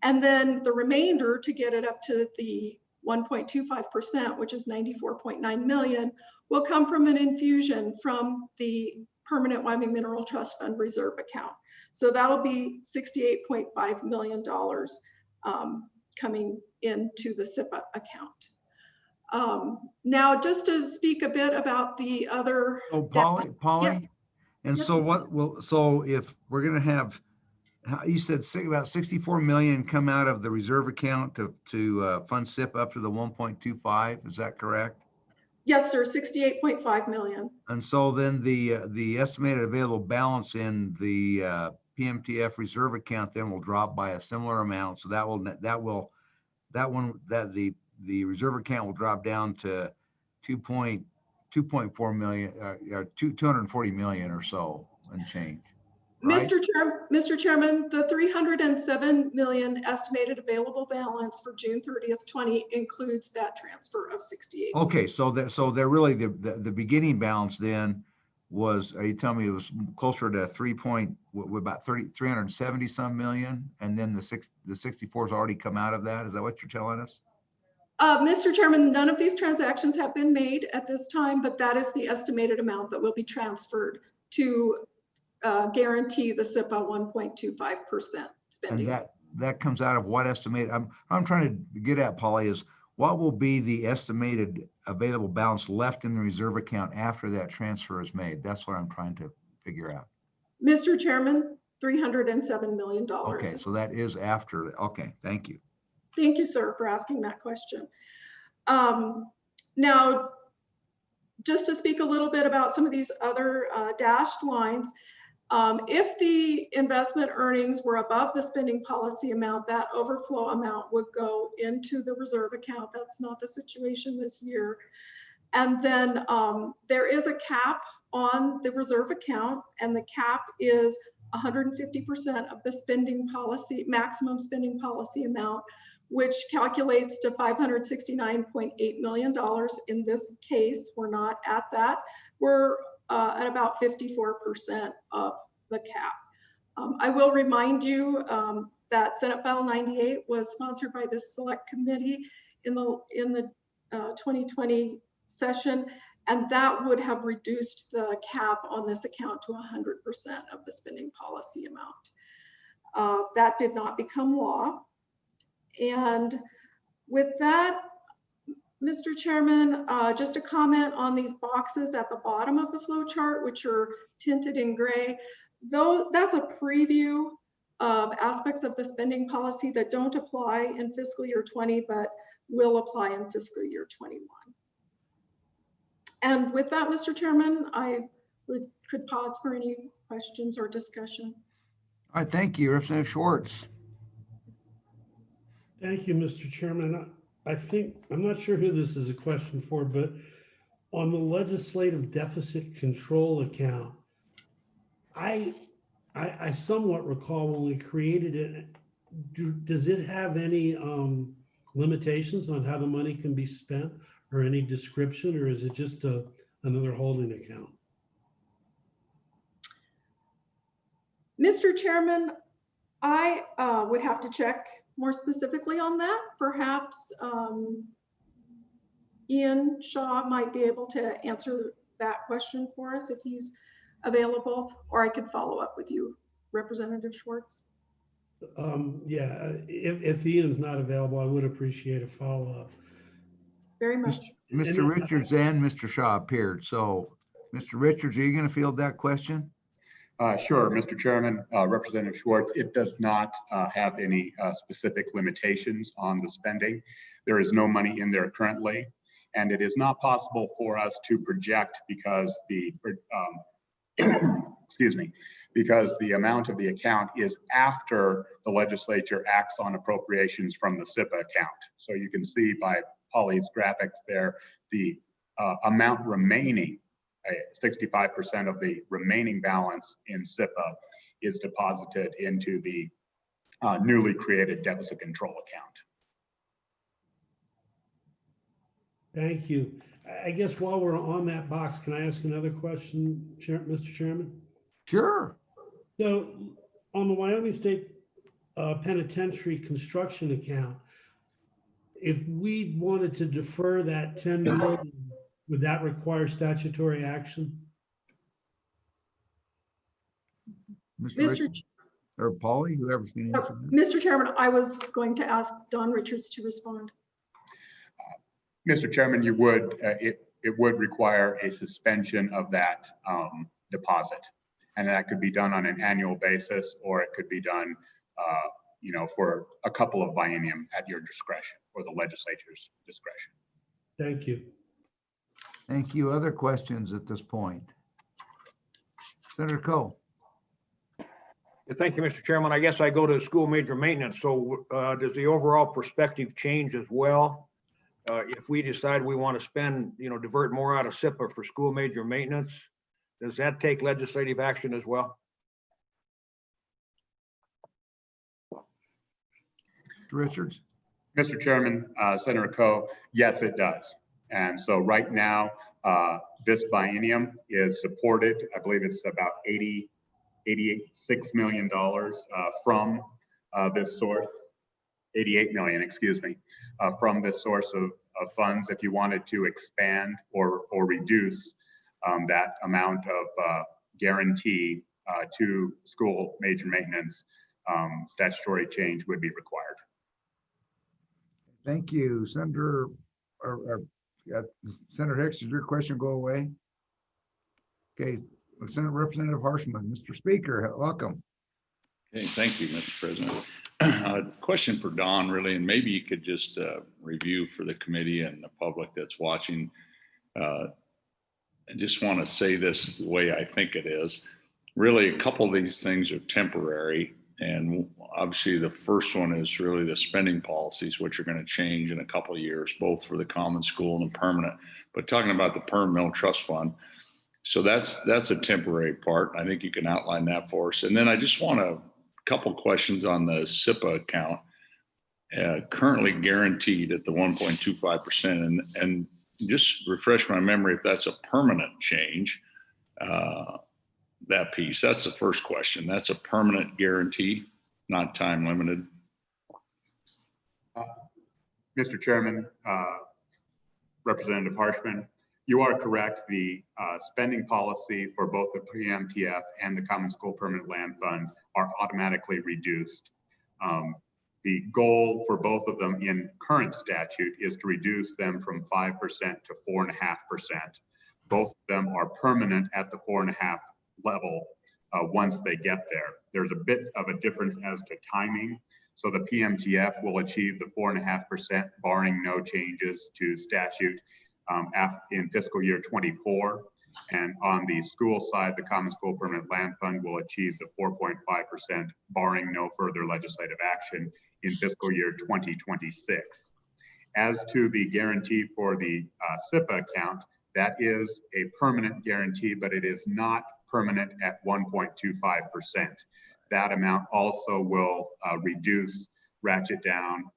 and then the remainder, to get it up to the 1.25%, which is 94.9 million, will come from an infusion from the Permanent Wyoming Mineral Trust Fund Reserve Account. So that'll be $68.5 million coming into the SIPA account. Now, just to speak a bit about the other. So Polly, Yes. and Yes. so if we're going to have, you said about 64 million come out of the reserve account to fund SIP up to the 1.25, is that correct? Yes, sir, 68.5 million. And so then the estimated available balance in the PMTF reserve account then will drop by a similar amount. So the reserve account will drop down to 2.4 million, or 240 million or so and change. Right? Mr. Chairman, the 307 million estimated available balance for June 30th, 20 includes that transfer of 68. Okay, so they're really the beginning balance then was, are you telling me it was closer to 370 some million, and then the 64 has already come out of that? Is that what you're telling us? Mr. Chairman, none of these transactions have been made at this time, but that is the estimated amount that will be transferred to guarantee the SIPA 1.25% spending. And that comes out of what estimate? I'm trying to get at, Polly, is what will be the estimated available balance left in the reserve account after that transfer is made? That's what I'm trying to figure out. Mr. Chairman, $307 million. Okay, so that is after. Okay, thank you. Thank you, sir, for asking that question. Now, just to speak a little bit about some of these other dashed lines, if the investment earnings were above the spending policy amount, that overflow amount would go into the reserve account. That's not the situation this year. And then there is a cap on the reserve account, and the cap is 150% of the spending policy, maximum spending policy amount, which calculates to $569.8 million. In this case, we're not at that. We're at about 54% of the cap. I will remind you that Senate File 98 was sponsored by this select committee in the 2020 session, and that would have reduced the cap on this account to 100% of the spending policy amount. That did not become law. And with that, Mr. Chairman, just a comment on these boxes at the bottom of the flow chart, which are tinted in gray. Though that's a preview of aspects of the spending policy that don't apply in fiscal year 20, but will apply in fiscal year 21. And with that, Mr. Chairman, I could pause for any questions or discussion. All right, thank you, Representative Schwartz. Thank you, Mr. Chairman. I think, I'm not sure who this is a question for, but on the legislative deficit control account, I somewhat recall when we created it, does it have any limitations on how the money can be spent or any description, or is it just another holding account? Mr. Chairman, I would have to check more specifically on that. Perhaps Ian Shaw might be able to answer that question for us if he's available, or I could follow up with you, Representative Schwartz. Yeah, if Ian's not available, I would appreciate a follow-up. Very much. Mr. Richards and Mr. Shaw appeared. So, Mr. Richards, are you going to field that question? Sure, Mr. Chairman, Representative Schwartz, it does not have any specific limitations on the spending. There is no money in there currently, and it is not possible for us to project because the, excuse me, because the amount of the account is after the legislature acts on appropriations from the SIPA account. So you can see by Polly's graphics there, the amount remaining, 65% of the remaining balance in SIPA is deposited into the newly created deficit control account. Thank you. I guess while we're on that box, can I ask another question, Mr. Chairman? Sure. So on the Wyoming State Penitentiary construction account, if we wanted to defer that 10 million, would that require statutory action? Mr. Or Polly, whoever's going to answer that. Mr. Chairman, I was going to ask Don Richards to respond. Mr. Chairman, you would, it would require a suspension of that deposit. And that could be done on an annual basis, or it could be done, you know, for a couple of biennium at your discretion or the legislature's discretion. Thank you. Thank you. Other questions at this point? Senator Coe. Thank you, Mr. Chairman. I guess I go to school major maintenance. So does the overall perspective change as well? If we decide we want to spend, you know, divert more out of SIPA for school major maintenance, does that take legislative action as well? Richards. Mr. Chairman, Senator Coe, yes, it does. And so right now, this biennium is supported, I believe it's about $86 million from this source, 88 million, excuse me, from this source of funds. If you wanted to expand or reduce that amount of guarantee to school major maintenance, statutory change would be required. Thank you, Senator, Senator Hicks, did your question go away? Okay, Senator Representative Harshman, Mr. Speaker, welcome. Okay, thank you, Mr. President. Question for Don, really, and maybe you could just review for the committee and the public that's watching. I just want to say this the way I think it is. Really, a couple of these things are temporary, and obviously the first one is really the spending policies, which are going to change in a couple of years, both for the common school and the permanent. But talking about the permanent mill trust fund, so that's a temporary part. I think you can outline that for us. And then I just want a couple questions on the SIPA account, currently guaranteed at the 1.25%, and just refresh my memory if that's a permanent change. That piece, that's the first question. That's a permanent guarantee, not time limited. Mr. Chairman, Representative Harshman, you are correct. The spending policy for both the PMTF and the Common School Permanent Land Fund are automatically reduced. The goal for both of them in current statute is to reduce them from 5% to 4.5%. Both of them are permanent at the 4.5% level once they get there. There's a bit of a difference as to timing. So the PMTF will achieve the 4.5% barring no changes to statute in fiscal year 24. And on the school side, the Common School Permanent Land Fund will achieve the 4.5% barring no further legislative action in fiscal year 2026. As to the guarantee for the SIPA account, that is a permanent guarantee, but it is not permanent at 1.25%. That amount also will ratchet down,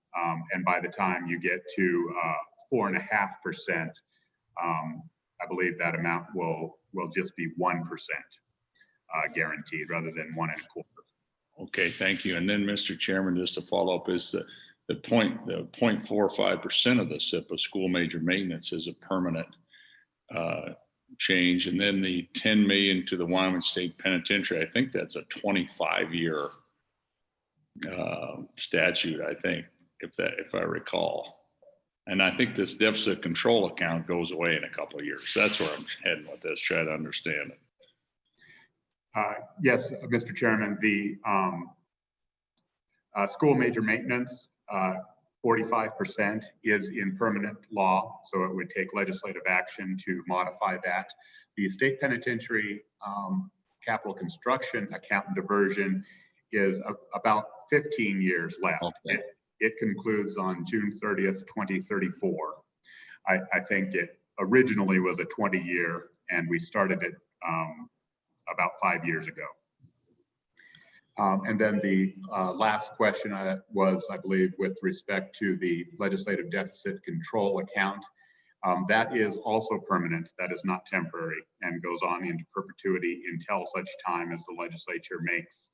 and by the time you get to 4.5%, I believe that amount will just be 1% guaranteed rather than 1.25%. Okay, thank you. And then, Mr. Chairman, just to follow up, is the 0.45% of the SIPA school major maintenance is a permanent change, and then the 10 million to the Wyoming State Penitentiary, I think that's a 25-year statute, I think, if I recall. And I think this deficit control account goes away in a couple of years. That's where I'm heading with this, try to understand it. Yes, Mr. Chairman, the school major maintenance, 45% is in permanent law, so it would take legislative action to modify that. The state penitentiary capital construction account diversion is about 15 years left. Okay. It concludes on June 30th, 2034. I think it originally was a 20-year, and we started it about 5 years ago. And then the last question was, I believe, with respect to the legislative deficit control account. That is also permanent. That is not temporary and goes on into perpetuity until such time as the legislature makes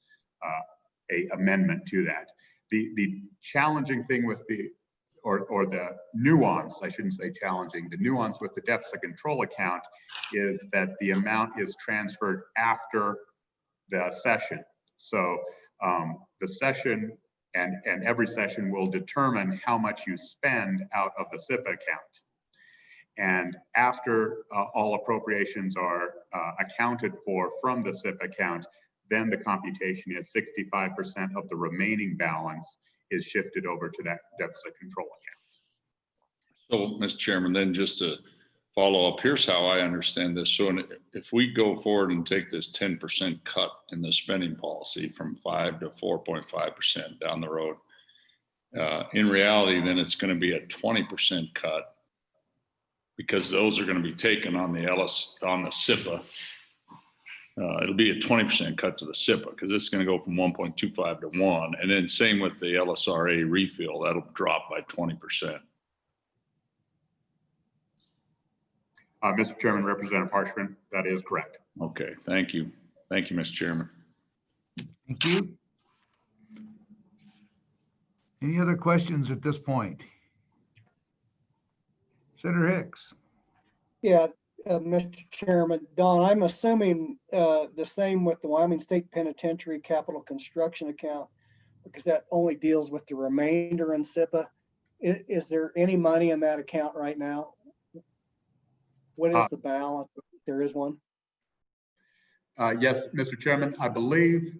a amendment to that. The challenging thing with the nuance, I shouldn't say challenging, the nuance with the deficit control account is that the amount is transferred after the session. So the session and every session will determine how much you spend out of the SIPA account. And after all appropriations are accounted for from the SIPA account, then the computation is 65% of the remaining balance is shifted over to that deficit control account. So, Mr. Chairman, then just to follow up, here's how I understand this. So if we go forward and take this 10% cut in the spending policy from 5 to 4.5% down the road, in reality, then it's going to be a 20% cut because those are going to be taken on the SIPA. It'll be a 20% cut to the SIPA because it's going to go from 1.25 to 1. And then same with the LSRA refill, that'll drop by 20%. Mr. Chairman, Representative Harshman, that is correct. Okay, thank you. Thank you, Mr. Chairman. Thank you. Any other questions at this point? Senator Hicks. Yeah, Mr. Chairman, Don, I'm assuming the same with the Wyoming State Penitentiary Capital Construction Account. because that only deals with the remainder in SIPA. Is there any money in that account right now? What is the balance? If there is one. Yes, Mr. Chairman, I believe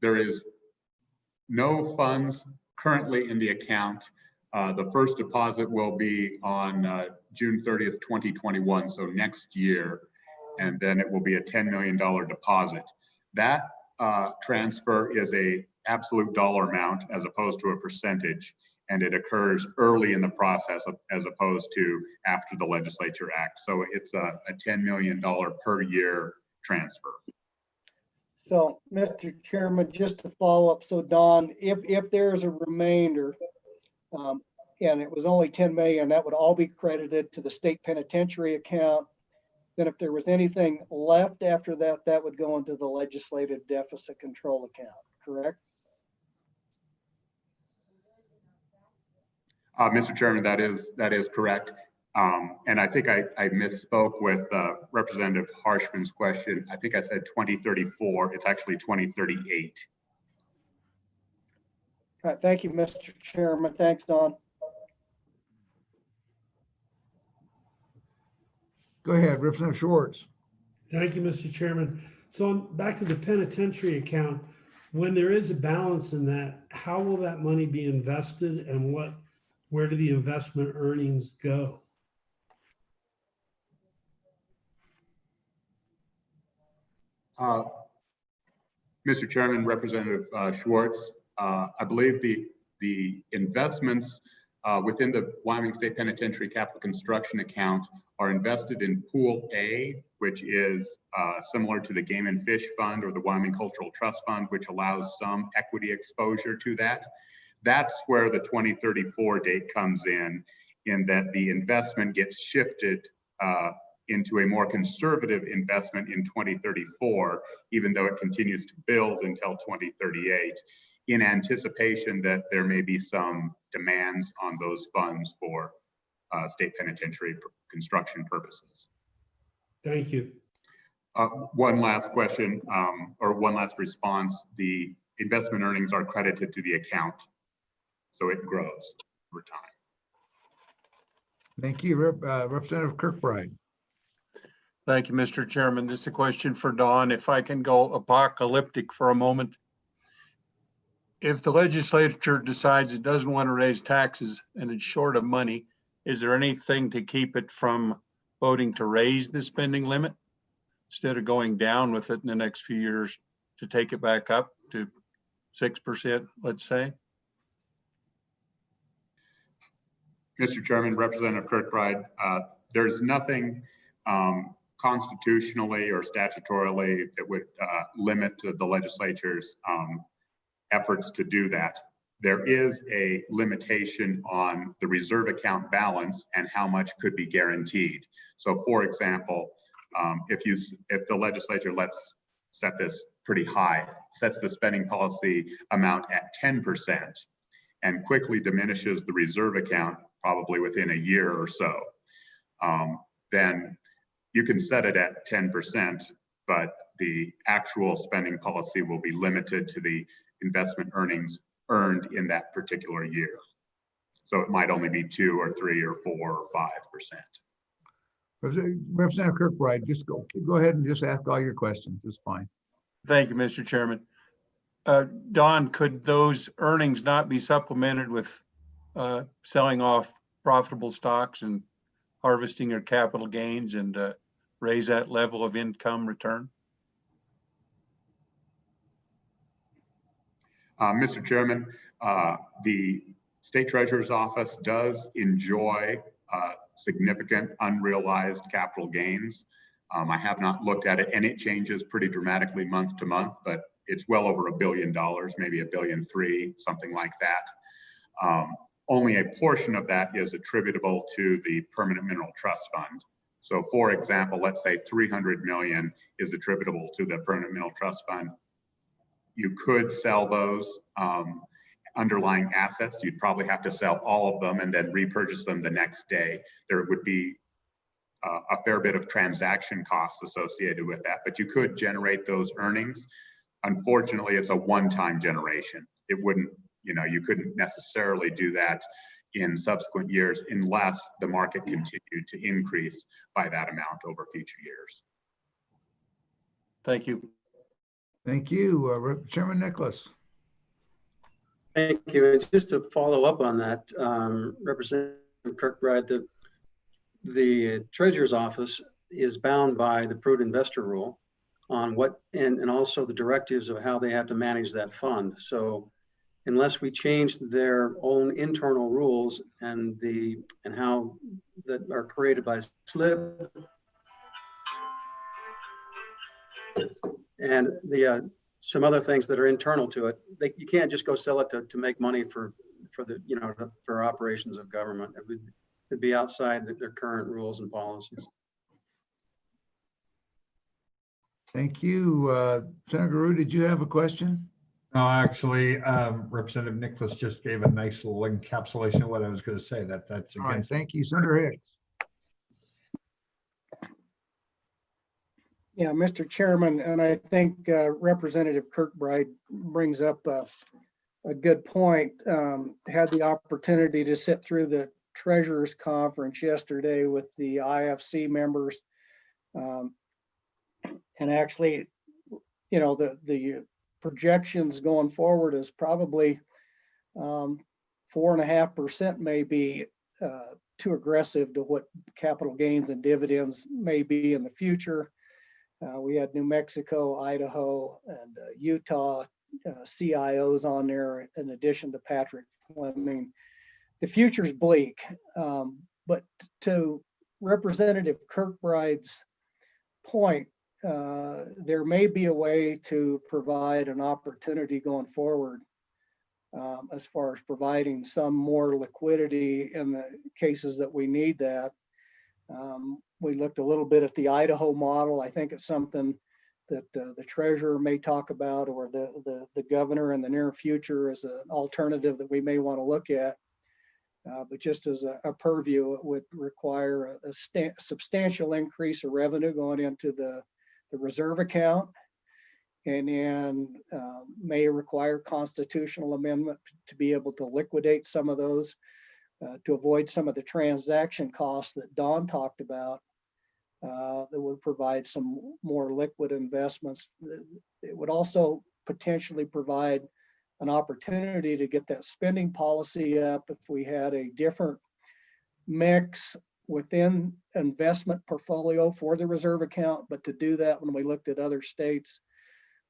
there is no funds currently in the account. The first deposit will be on June 30th, 2021, so next year, and then it will be a $10 million deposit. That transfer is a absolute dollar amount as opposed to a percentage, and it occurs early in the process as opposed to after the legislature acts. So it's a $10 million per year transfer. So, Mr. Chairman, just to follow up, so Don, if there's a remainder, and it was only 10 million, that would all be credited to the state penitentiary account. Then if there was anything left after that, that would go into the legislative deficit control account, correct? Mr. Chairman, that is correct. And I think I misspoke with Representative Harshman's question. I think I said 2034. It's actually 2038. All right, thank you, Mr. Chairman. Thanks, Don. Go ahead, Representative Schwartz. Thank you, Mr. Chairman. So back to the penitentiary account, when there is a balance in that, how will that money be invested and where do the investment earnings go? Mr. Chairman, Representative Schwartz, I believe the investments within the Wyoming State Penitentiary Capital Construction Account are invested in Pool A, which is similar to the Game and Fish Fund or the Wyoming Cultural Trust Fund, which allows some equity exposure to that. That's where the 2034 date comes in that the investment gets shifted into a more conservative investment in 2034, even though it continues to build until 2038, in anticipation that there may be some demands on those funds for state penitentiary construction purposes. Thank you. One last question, or one last response. The investment earnings are credited to the account, so it grows over time. Thank you, Representative Kirkbride. Thank you, Mr. Chairman. This is a question for Don. If I can go apocalyptic for a moment. If the legislature decides it doesn't want to raise taxes and it's short of money, is there anything to keep it from voting to raise the spending limit instead of going down with it in the next few years to take it back up to 6%, let's say? Mr. Chairman, Representative Kirkbride, there's nothing constitutionally or statutorily that would limit the legislature's efforts to do that. There is a limitation on the reserve account balance and how much could be guaranteed. So for example, if the legislature, let's set this pretty high, sets the spending policy amount at 10% and quickly diminishes the reserve account probably within a year or so, then you can set it at 10%, but the actual spending policy will be limited to the investment earnings earned in that particular year. So it might only be 2 or 3 or 4 or 5%. Representative Kirkbride, just go ahead and just ask all your questions. It's fine. Thank you, Mr. Chairman. Don, could those earnings not be supplemented with selling off profitable stocks and harvesting your capital gains and raise that level of income return? Mr. Chairman, the State Treasurer's Office does enjoy significant unrealized capital gains. I have not looked at it, and it changes pretty dramatically month to month, but it's well over $1 billion, maybe $1.3 billion, something like that. Only a portion of that is attributable to the Permanent Mineral Trust Fund. So for example, let's say 300 million is attributable to the Permanent Mineral Trust Fund. You could sell those underlying assets. You'd probably have to sell all of them and then repurchase them the next day. There would be a fair bit of transaction costs associated with that, but you could generate those earnings. unfortunately, it's a one-time generation. It wouldn't, you couldn't necessarily do that in subsequent years unless the market continued to increase by that amount over future years. Thank you. Thank you, Chairman Nicholas. Thank you. And just to follow up on that, Representative Kirkbride, the Treasurer's Office is bound by the prudent investor rule on what, and also the directives of how they have to manage that fund. So unless we change their own internal rules and how that are created by SLIP and some other things that are internal to it, you can't just go sell it to make money for operations of government. It'd be outside their current rules and policies. Thank you. Senator Garreau, did you have a question? No, actually, Representative Nicholas just gave a nice little encapsulation of what I was going to say. That's All right, against. thank you, Senator Hicks. Yeah, Mr. Chairman, and I think Representative Kirkbride brings up a good point. Had the opportunity to sit through the Treasurers Conference yesterday with the IFC members. And actually, the projections going forward is probably 4.5% may be too aggressive to what capital gains and dividends may be in the future. We had New Mexico, Idaho, and Utah CIOs on there in addition to Patrick Fleming. The future's bleak, but to Representative Kirkbride's point, there may be a way to provide an opportunity going forward as far as providing some more liquidity in the cases that we need that. We looked a little bit at the Idaho model. I think it's something that the treasurer may talk about, or the governor in the near future as an alternative that we may want to look at. But just as a purview, it would require a substantial increase of revenue going into the reserve account, and then may require constitutional amendment to be able to liquidate some of those to avoid some of the transaction costs that Don talked about that would provide some more liquid investments. It would also potentially provide an opportunity to get that spending policy up if we had a different mix within investment portfolio for the reserve account. But to do that, when we looked at other states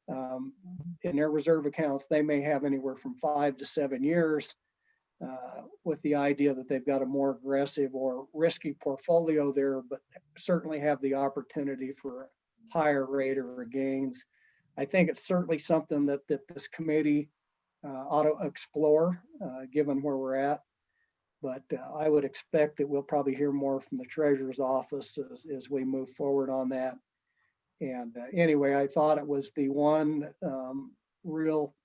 in their reserve accounts, they may have anywhere from 5 to 7 years with the idea that they've got a more aggressive or risky portfolio there, but certainly have the opportunity for higher rate of gains. I think it's certainly something that this committee ought to explore given where we're at. But I would expect that we'll probably hear more from the Treasurer's Office as we move forward on that. And anyway, I thought it was the one real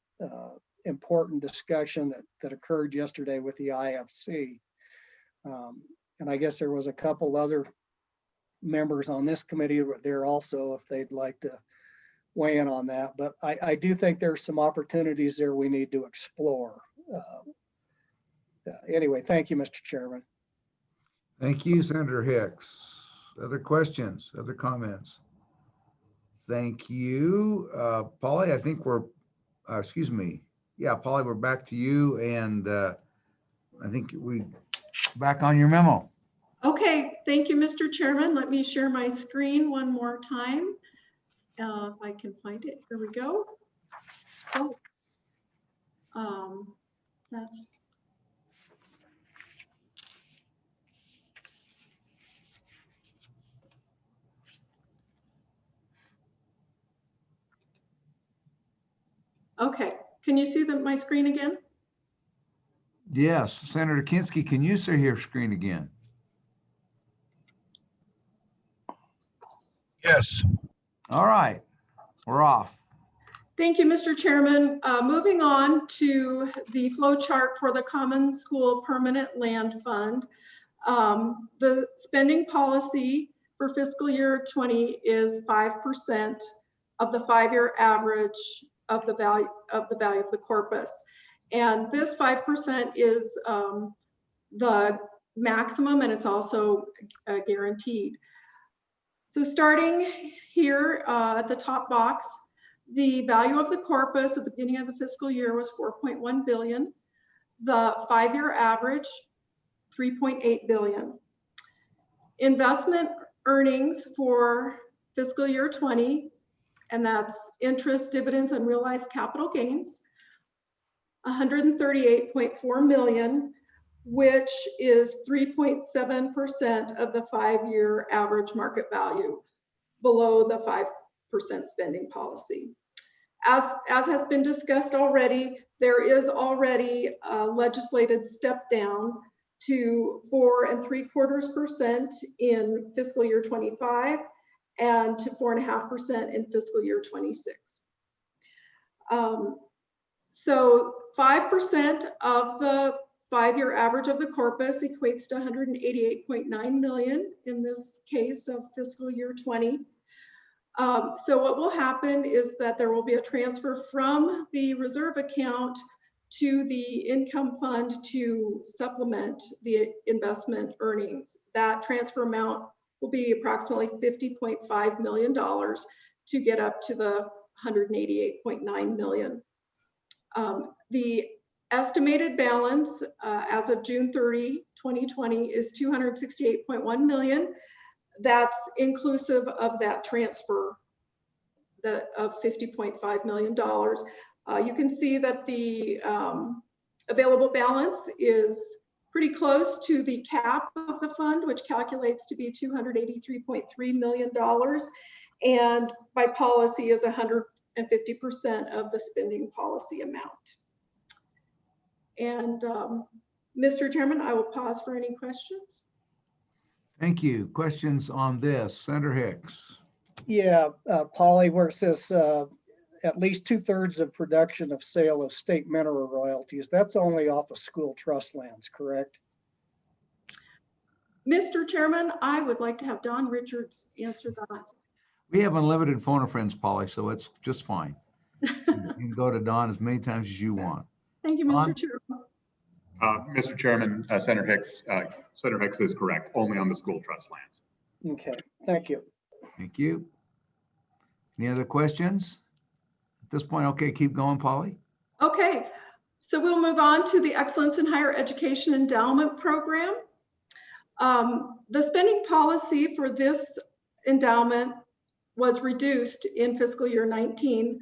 important discussion that occurred yesterday with the IFC. And I guess there was a couple other members on this committee there also, if they'd like to weigh in on that. But I do think there's some opportunities there we need to explore. Anyway, thank you, Mr. Chairman. Thank you, Senator Hicks. Other questions, other comments? Thank you. Polly, I think we're, excuse me. Yeah, Polly, we're back to you. And I think we back on your memo. Okay, thank you, Mr. Chairman. Let me share my screen one more time. If I can find it, here we go. Oh, that's. Okay, can you see my screen again? Yes, Senator Kinski, can you see your screen again? Yes. All right, we're off. Thank you, Mr. Chairman. Moving on to the flow chart for the Common School Permanent Land Fund. The spending policy for fiscal year 20 is 5% of the 5-year average of the value of the corpus. And this 5% is the maximum, and it's also guaranteed. So starting here at the top box, the value of the corpus at the beginning of the fiscal year was 4.1 billion. The 5-year average, 3.8 billion. Investment earnings for fiscal year 20, and that's interest, dividends, and realized capital gains, 138.4 million, which is 3.7% of the 5-year average market value, below the 5% spending policy. As has been discussed already, there is already a legislated step down to 4.75% in fiscal year 25 and to 4.5% in fiscal year 26. So 5% of the 5-year average of the corpus equates to 188.9 million in this case of fiscal year 20. So what will happen is that there will be a transfer from the reserve account to the income fund to supplement the investment earnings. That transfer amount will be approximately $50.5 million to get up to the 188.9 million. The estimated balance as of June 30, 2020 is 268.1 million. That's inclusive of that transfer of $50.5 million. You can see that the available balance is pretty close to the cap of the fund, which calculates to be $283.3 million, and by policy is 150% of the spending policy amount. And Mr. Chairman, I will pause for any questions. Thank you. Questions on this? Senator Hicks. Yeah, Polly, where it says at least 2/3 of production of sale of state mineral royalties, that's only off of school trust lands, correct? Mr. Chairman, I would like to have Don Richards answer that. We have unlimited phone a friends, Polly, so it's just fine. You can go to Don as many times as you want. Thank you, Mr. Chairman. Mr. Chairman, Senator Hicks is correct, only on the school trust lands. Okay, thank you. Thank you. Any other questions? At this point, okay, keep going, Polly. Okay, so we'll move on to the Excellence in Higher Education Endowment Program. The spending policy for this endowment was reduced in fiscal year 19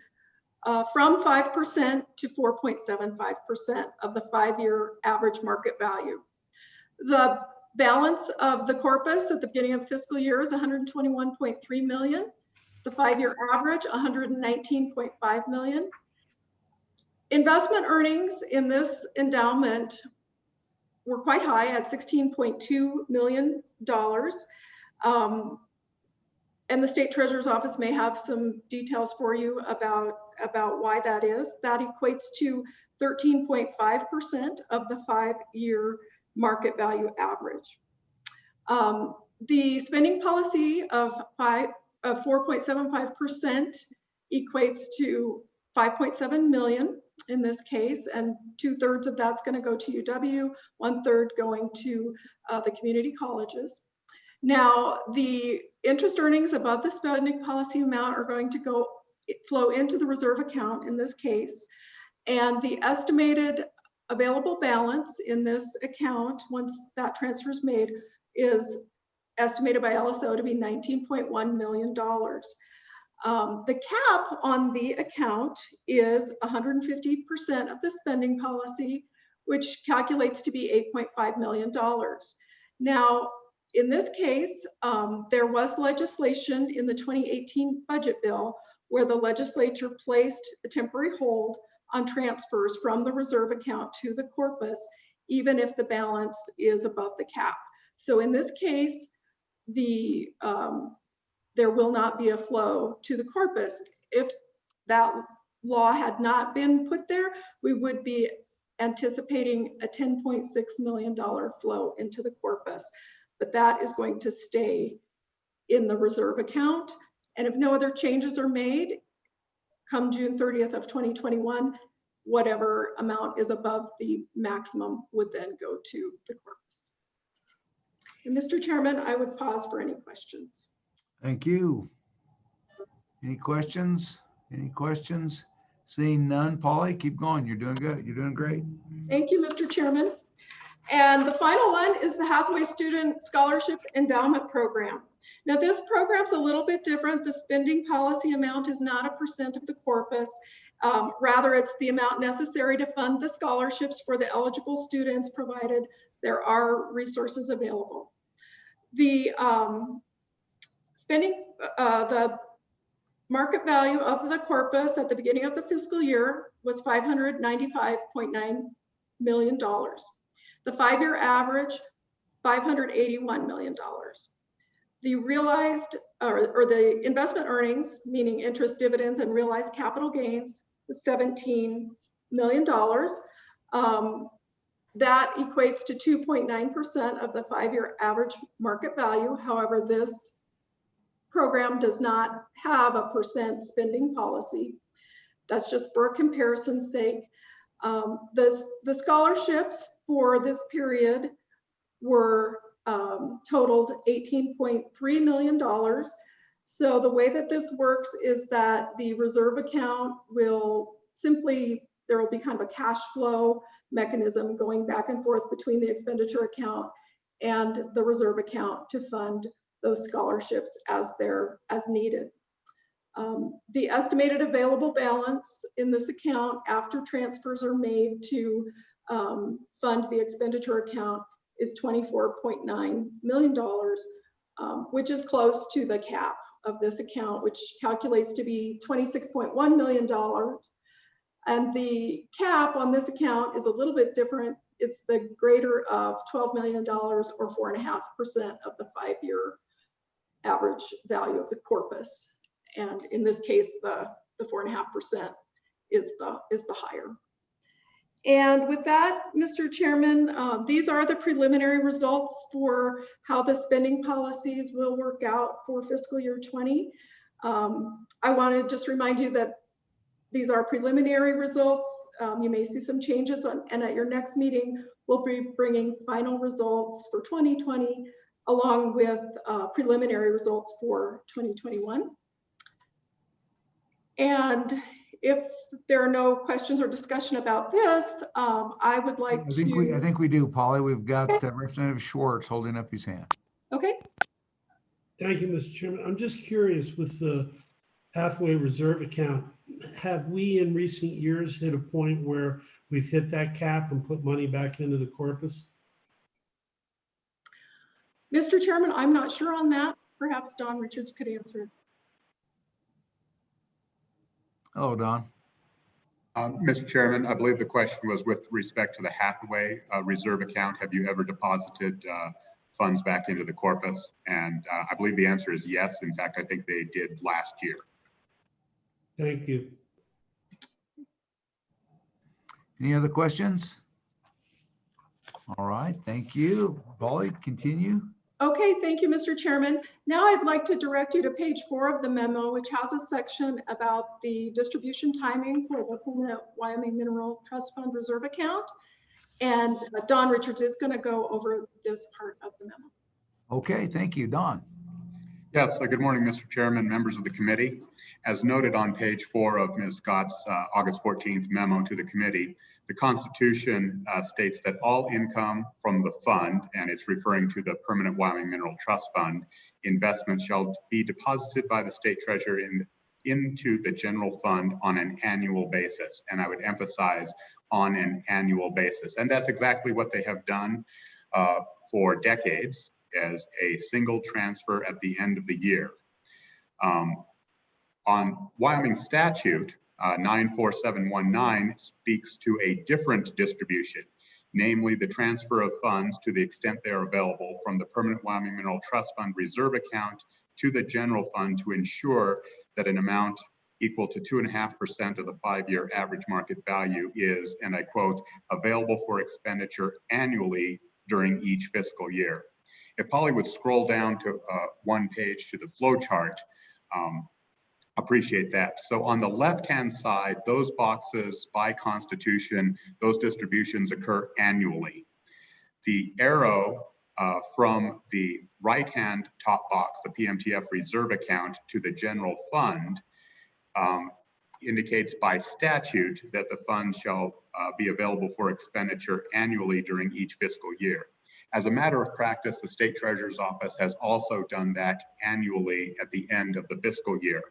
from 5% to 4.75% of the 5-year average market value. The balance of the corpus at the beginning of the fiscal year is 121.3 million. The 5-year average, 119.5 million. Investment earnings in this endowment were quite high at $16.2 million. And the State Treasurer's Office may have some details for you about why that is. That equates to 13.5% of the 5-year market value average. The spending policy of 4.75% equates to 5.7 million in this case, and 2/3 of that's going to go to UW, 1/3 going to the community colleges. Now, the interest earnings above the spending policy amount are going to flow into the reserve account in this case, and the estimated available balance in this account, once that transfer is made, is estimated by LSO to be $19.1 million. The cap on the account is 150% of the spending policy, which calculates to be $8.5 million. Now, in this case, there was legislation in the 2018 budget bill where the legislature placed a temporary hold on transfers from the reserve account to the corpus, even if the balance is above the cap. So in this case, there will not be a flow to the corpus. If that law had not been put there, we would be anticipating a $10.6 million flow into the corpus, but that is going to stay in the reserve account. And if no other changes are made, come June 30th of 2021, whatever amount is above the maximum would then go to the corpus. And Mr. Chairman, I would pause for any questions. Thank you. Any questions? Any questions? Seeing none, Polly, keep going. You're doing good. You're doing great. Thank you, Mr. Chairman. And the final one is the Hathaway Student Scholarship Endowment Program. Now, this program's a little bit different. The spending policy amount is not a % of the corpus. Rather, it's the amount necessary to fund the scholarships for the eligible students, provided there are resources available. The the market value of the corpus at the beginning of the fiscal year was $595.9 million. The 5-year average, $581 million. The realized or the investment earnings, meaning interest, dividends, and realized capital gains, was $17 million. That equates to 2.9% of the 5-year average market value. However, this program does not have a % spending policy. That's just for comparison's sake. The scholarships for this period were totaled $18.3 million. So the way that this works is that the reserve account will simply, there will be kind of a cash flow mechanism going back and forth between the expenditure account and the reserve account to fund those scholarships as needed. The estimated available balance in this account after transfers are made to fund the expenditure account is $24.9 million, which is close to the cap of this account, which calculates to be $26.1 million. And the cap on this account is a little bit different. It's the greater of $12 million or 4.5% of the 5-year average value of the corpus. And in this case, the 4.5% is the higher. And with that, Mr. Chairman, these are the preliminary results for how the spending policies will work out for fiscal year 20. I want to just remind you that these are preliminary results. You may see some changes and at your next meeting, we'll be bringing final results for 2020 along with preliminary results for 2021. And if there are no questions or discussion about this, I would like I think we do, Polly. We've got Representative Schwartz holding up his hand. Okay. Thank you, Mr. Chairman. I'm just curious with the Hathaway Reserve account, have we in recent years hit a point where we've hit that cap and put money back into the corpus? Mr. Chairman, I'm not sure on that. Perhaps Don Richards could answer. Hello, Don. Mr. Chairman, I believe the question was with respect to the Hathaway Reserve account. Have you ever deposited funds back into the corpus? And I believe the answer is yes. In fact, I think they did last year. Thank you. Any other questions? All right, thank you. Polly, continue. Okay, thank you, Mr. Chairman. Now I'd like to direct you to page 4 of the memo, which has a section about the distribution timing for the Permanent Wyoming Mineral Trust Fund Reserve account. And Don Richards is going to go over this part of the memo. Okay, thank you. Don. Yes, good morning, Mr. Chairman, members of the committee. As noted on page 4 of Ms. Scott's August 14th memo to the committee, the Constitution states that all income from the fund, and it's referring to the Permanent Wyoming Mineral Trust Fund, investments shall be deposited by the state treasurer into the general fund on an annual basis. And I would emphasize on an annual basis. And that's exactly what they have done for decades, as a single transfer at the end of the year. On Wyoming statute, 94719 speaks to a different distribution, namely the transfer of funds to the extent they are available from the Permanent Wyoming Mineral Trust Fund Reserve account to the general fund to ensure that an amount equal to 2.5% of the 5-year average market value is, and I quote, available for expenditure annually during each fiscal year. If Polly would scroll down to one page to the flow chart, Appreciate that. So on the left-hand side, those boxes by constitution, those distributions occur annually. The arrow from the right-hand top box, the PMTF reserve account, to the general fund indicates by statute that the fund shall be available for expenditure annually during each fiscal year. As a matter of practice, the State Treasurer's Office has also done that annually at the end of the fiscal year.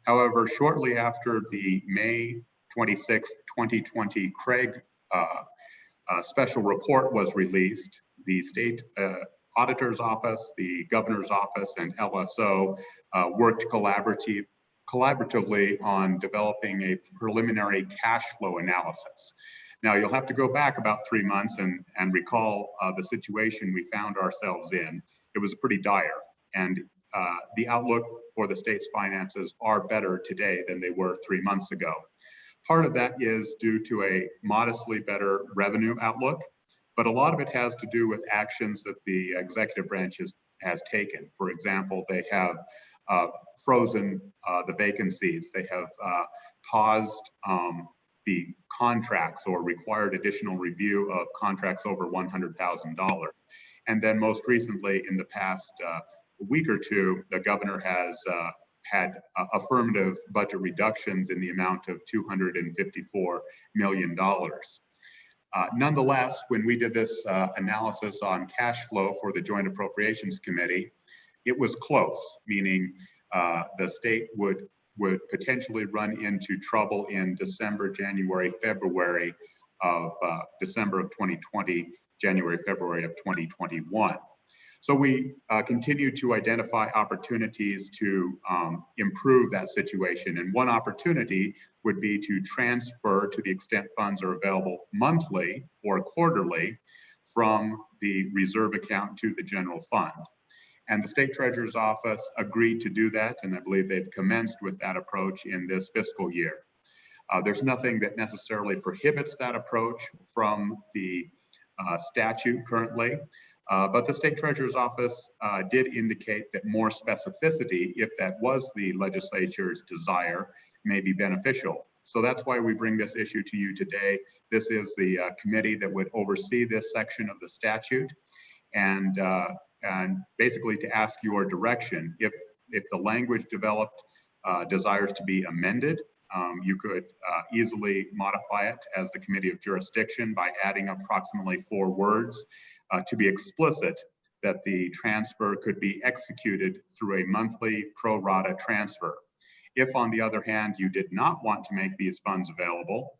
However, shortly after the May 26, 2020 Craig special report was released, the State Auditor's Office, the Governor's Office, and LSO worked collaboratively on developing a preliminary cash flow analysis. Now, you'll have to go back about 3 months and recall the situation we found ourselves in. It was pretty dire, and the outlook for the state's finances are better today than they were 3 months ago. Part of that is due to a modestly better revenue outlook, but a lot of it has to do with actions that the executive branch has taken. For example, they have frozen the vacancies. They have paused the contracts or required additional review of contracts over $100,000. And then most recently, in the past week or two, the governor has had affirmative budget reductions in the amount of $254 million. Nonetheless, when we did this analysis on cash flow for the Joint Appropriations Committee, it was close, meaning the state would potentially run into trouble in December, January, February of December of 2020, January, February of 2021. So we continue to identify opportunities to improve that situation. And one opportunity would be to transfer, to the extent funds are available monthly or quarterly, from the reserve account to the general fund. And the State Treasurer's Office agreed to do that, and I believe they've commenced with that approach in this fiscal year. There's nothing that necessarily prohibits that approach from the statute currently, but the State Treasurer's Office did indicate that more specificity, if that was the legislature's desire, may be beneficial. So that's why we bring this issue to you today. This is the committee that would oversee this section of the statute, and basically to ask your direction. If the language developed desires to be amended, you could easily modify it as the Committee of Jurisdiction by adding approximately 4 words to be explicit that the transfer could be executed through a monthly pro rata transfer. If, on the other hand, you did not want to make these funds available,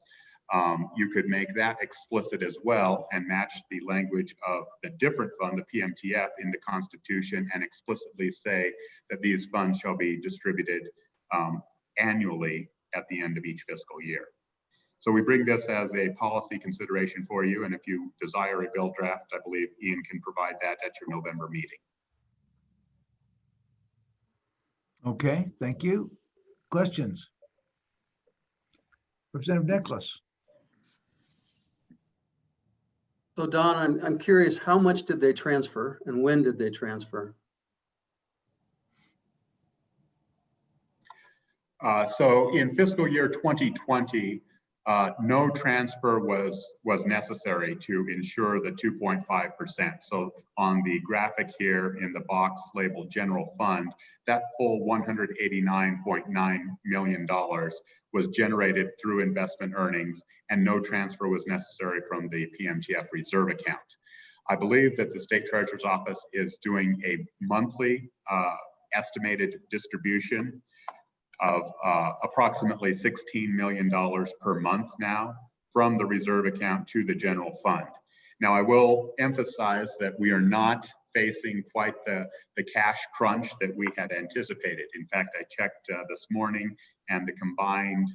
you could make that explicit as well and match the language of the different fund, the PMTF, in the Constitution and explicitly say that these funds shall be distributed annually at the end of each fiscal year. So we bring this as a policy consideration for you, and if you desire a bill draft, I believe Ian can provide that at your November meeting. Okay, thank you. Questions? Representative Nicholas. So Don, I'm curious, how much did they transfer and when did they transfer? So in fiscal year 2020, no transfer was necessary to ensure the 2.5%. So on the graphic here in the box labeled General Fund, that full $189.9 million was generated through investment earnings, and no transfer was necessary from the PMTF reserve account. I believe that the State Treasurer's Office is doing a monthly estimated distribution of approximately $16 million per month now from the reserve account to the general fund. Now, I will emphasize that we are not facing quite the cash crunch that we had anticipated. In fact, I checked this morning, and the combined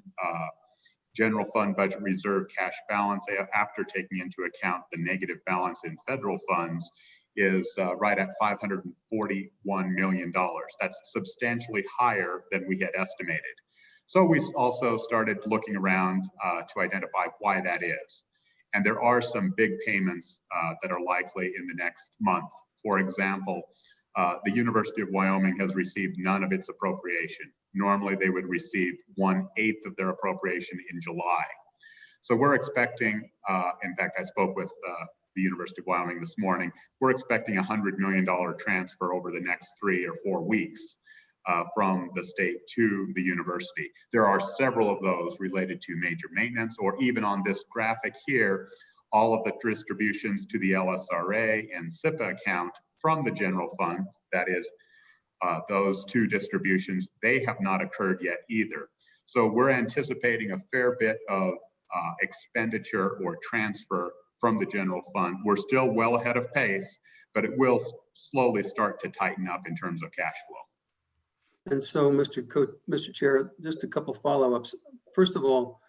general fund budget reserve cash balance, after taking into account the negative balance in federal funds, is right at $541 million. That's substantially higher than we had estimated. So we also started looking around to identify why that is. And there are some big payments that are likely in the next month. For example, the University of Wyoming has received none of its appropriation. Normally, they would receive 1/8 of their appropriation in July. So we're expecting, in fact, I spoke with the University of Wyoming this morning, we're expecting a $100 million transfer over the next 3 or 4 weeks from the state to the university. There are several of those related to major maintenance, or even on this graphic here, all of the distributions to the LSRA and SIPA account from the general fund, that is, those 2 distributions, they have not occurred yet either. So we're anticipating a fair bit of expenditure or transfer from the general fund. We're still well ahead of pace, but it will slowly start to tighten up in terms of cash flow. And so, Mr. Chair, just a couple follow-ups. First of all,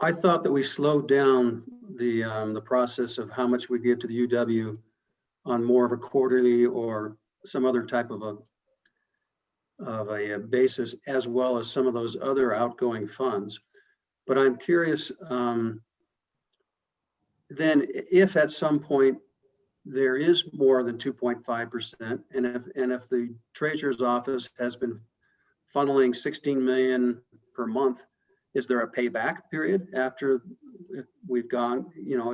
I thought that we slowed down the process of how much we give to the UW on more of a quarterly or some other type of a basis, as well as some of those other outgoing funds. But I'm curious, then if at some point there is more than 2.5%, and if the treasurer's office has been funneling 16 million per month, is there a payback period after we've gone, you know,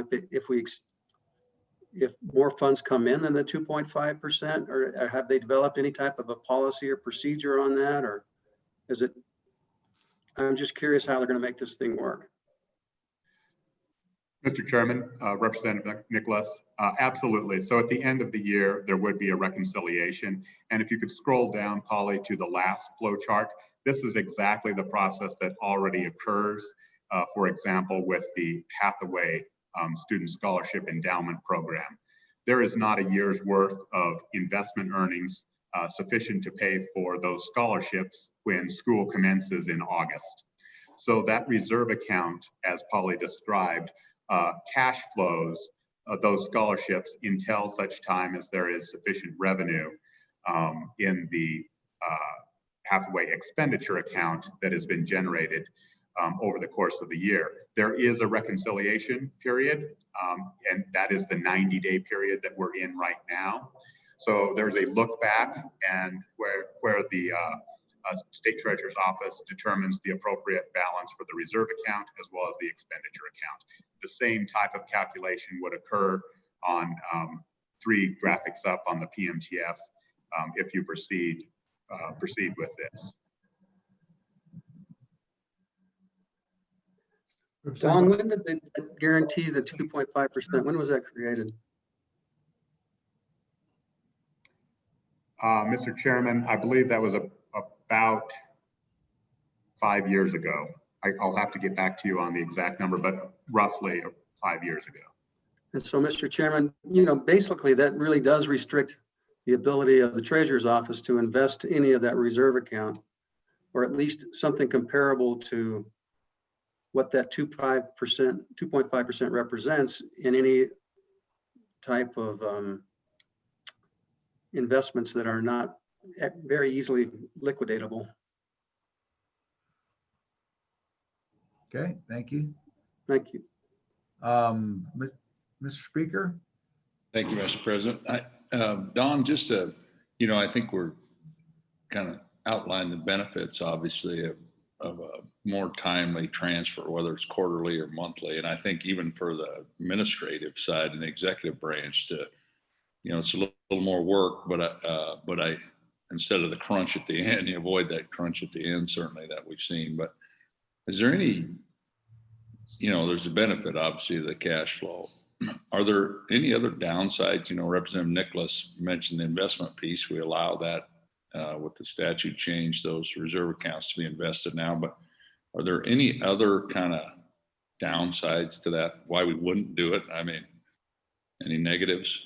if more funds come in than the 2.5%, or have they developed any type of a policy or procedure on that, or is it? I'm just curious how they're going to make this thing work. Mr. Chairman, Representative Nicholas, absolutely. So at the end of the year, there would be a reconciliation. And if you could scroll down, Polly, to the last flow chart, this is exactly the process that already occurs, for example, with the Hathaway Student Scholarship Endowment Program. There is not a year's worth of investment earnings sufficient to pay for those scholarships when school commences in August. So that reserve account, as Polly described, cash flows those scholarships until such time as there is sufficient revenue in the Hathaway expenditure account that has been generated over the course of the year. There is a reconciliation period, and that is the 90-day period that we're in right now. So there's a look back, and where the state treasurer's office determines the appropriate balance for the reserve account as well as the expenditure account. The same type of calculation would occur on 3 graphics up on the PMTF if you proceed with this. Don, when did they guarantee the 2.5%? When was that created? Mr. Chairman, I believe that was about 5 years ago. I'll have to get back to you on the exact number, but roughly 5 years ago. And so, Mr. Chairman, you know, basically that really does restrict the ability of the treasurer's office to invest any of that reserve account, or at least something comparable to what that 2.5% represents in any type of investments that are not very easily liquidatable. Okay, thank you. Thank you. Mr. Speaker? Thank you, Mr. President. Don, just to, you know, I think we're kind of outlining the benefits, obviously, of a more timely transfer, whether it's quarterly or monthly. And I think even for the administrative side and the executive branch to, you know, it's a little more work, but I instead of the crunch at the end, you avoid that crunch at the end, certainly, that we've seen. But is there any, you know, there's a benefit, obviously, of the cash flow. Are there any other downsides? You know, Representative Nicholas mentioned the investment piece. We allow that with the statute change, those reserve accounts to be invested now. But are there any other kind of downsides to that? Why we wouldn't do it? I mean, any negatives?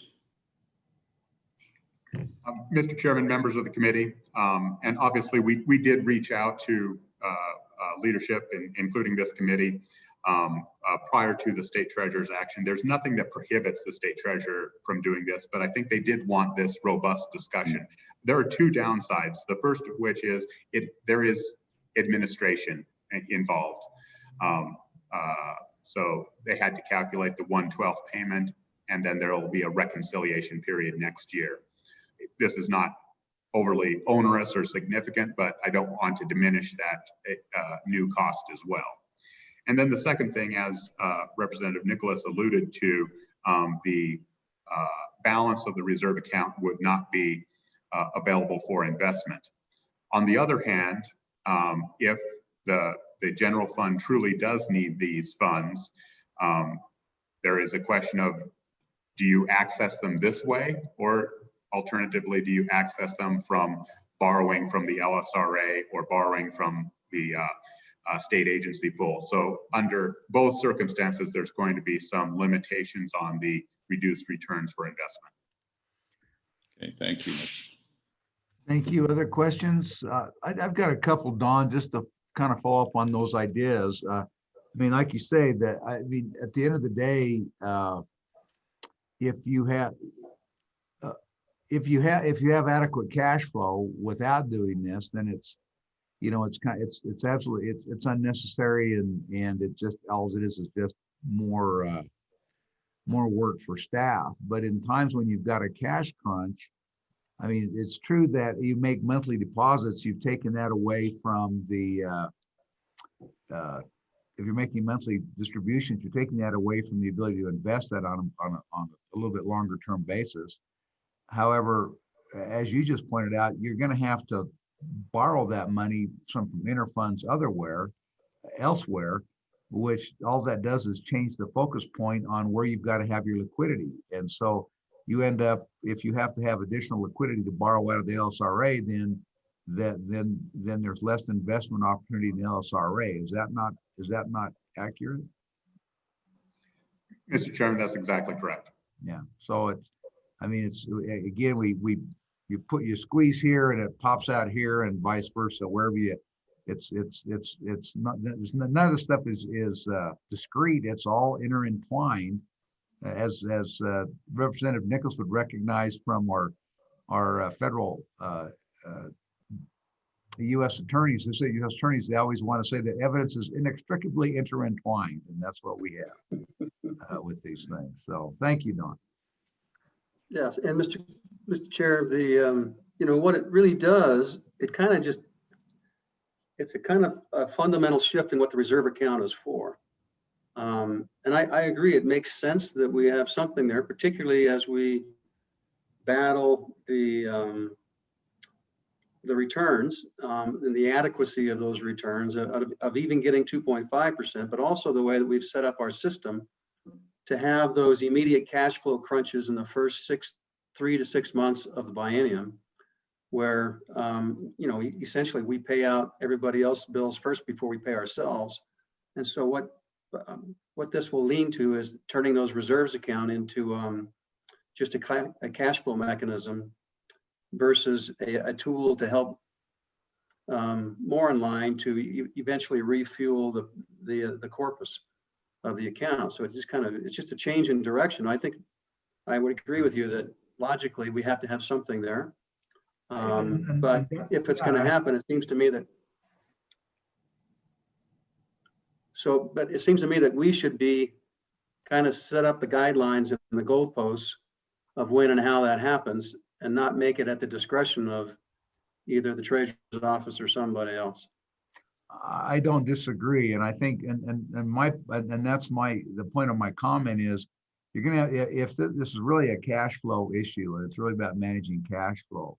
Mr. Chairman, members of the committee, and obviously we did reach out to leadership, including this committee, prior to the state treasurer's action. There's nothing that prohibits the state treasurer from doing this, but I think they did want this robust discussion. There are 2 downsides. The first of which is there is administration involved. So they had to calculate the 1/12 payment and then there will be a reconciliation period next year. This is not overly onerous or significant, but I don't want to diminish that new cost as well. And then the second thing, as Representative Nicholas alluded to, the balance of the reserve account would not be available for investment. On the other hand, if the general fund truly does need these funds, there is a question of, do you access them this way, or alternatively, do you access them from borrowing from the LSRA or borrowing from the state agency pool? So under both circumstances, there's going to be some limitations on the reduced returns for investment. Okay, thank you. Thank you. Other questions? I've got a couple, Don, just to kind of follow up on those ideas. I mean, like you say, that I mean, at the end of the day, if you have adequate cash flow without doing this, then it's, you know, it's absolutely, it's unnecessary, and it just, all it is just more work for staff. But in times when you've got a cash crunch, I mean, it's true that you make monthly deposits, you've taken that away from the, if you're making monthly distributions, you're taking that away from the ability to invest that on a little bit longer term basis. However, as you just pointed out, you're going to have to borrow that money from interfunds elsewhere, which all that does is change the focus point on where you've got to have your liquidity. And so you end up, if you have to have additional liquidity to borrow out of the LSRA, then there's less investment opportunity in the LSRA. Is that not accurate? Mr. Chairman, that's exactly correct. Yeah. So it's, I mean, it's, again, you squeeze here and it pops out here, and vice versa. Wherever you, it's not, none of the stuff is discrete. It's all intertwined, as Representative Nichols would recognize from our federal U.S. attorneys. They say U.S. attorneys, they always want to say that evidence is inextricably intertwined, and that's what we have with these things. So thank you, Don. Yes, and Mr. Chair, the you know what it really does, it kind of just, it's a kind of a fundamental shift in what the reserve account is for. And I agree, it makes sense that we have something there, particularly as we battle the returns and the adequacy of those returns of even getting 2.5%, but also the way that we've set up our system to have those immediate cash flow crunches in the first 3 to 6 months of the biennium, where you know, essentially we pay out everybody else's bills first before we pay ourselves. And so what this will lean to is turning those reserves account into just a cash flow mechanism versus a tool to help more in line to eventually refuel the corpus of the account. So it just kind of, it's just a change in direction. I think I would agree with you that logically we have to have something there. But if it's going to happen, it seems to me that, but it seems to me that we should be kind of set up the guidelines and the goalposts of when and how that happens, and not make it at the discretion of either the treasurer's office or somebody else. I don't disagree, and I think, and that's the point of my comment is, you're gonna, if this is really a cash flow issue, and it's really about managing cash flow,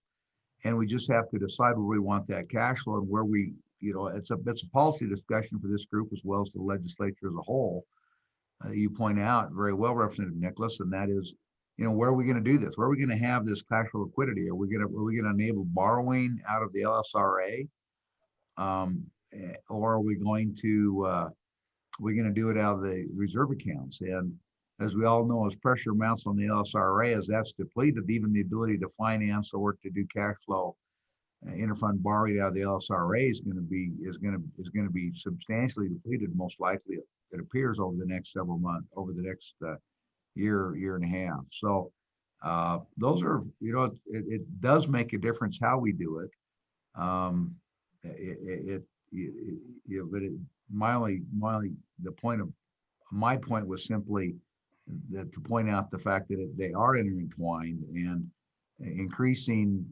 and we just have to decide where we want that cash flow and where we, you know, it's a policy discussion for this group as well as the legislature as a whole. You point out very well, Representative Nicholas, and that is, you know, where are we going to do this? Where are we going to have this cash flow liquidity? Are we going to enable borrowing out of the LSRA, or are we going to do it out of the reserve accounts? And as we all know, as pressure mounts on the LSRA, as that's depleted, even the ability to finance or to do cash flow interfund borrowing out of the LSRA is going to be substantially depleted, most likely, it appears, over the next several months, over the next year and a half. So those are, you know, it does make a difference how we do it. But my point was simply, to point out the fact that they are intertwined, and increasing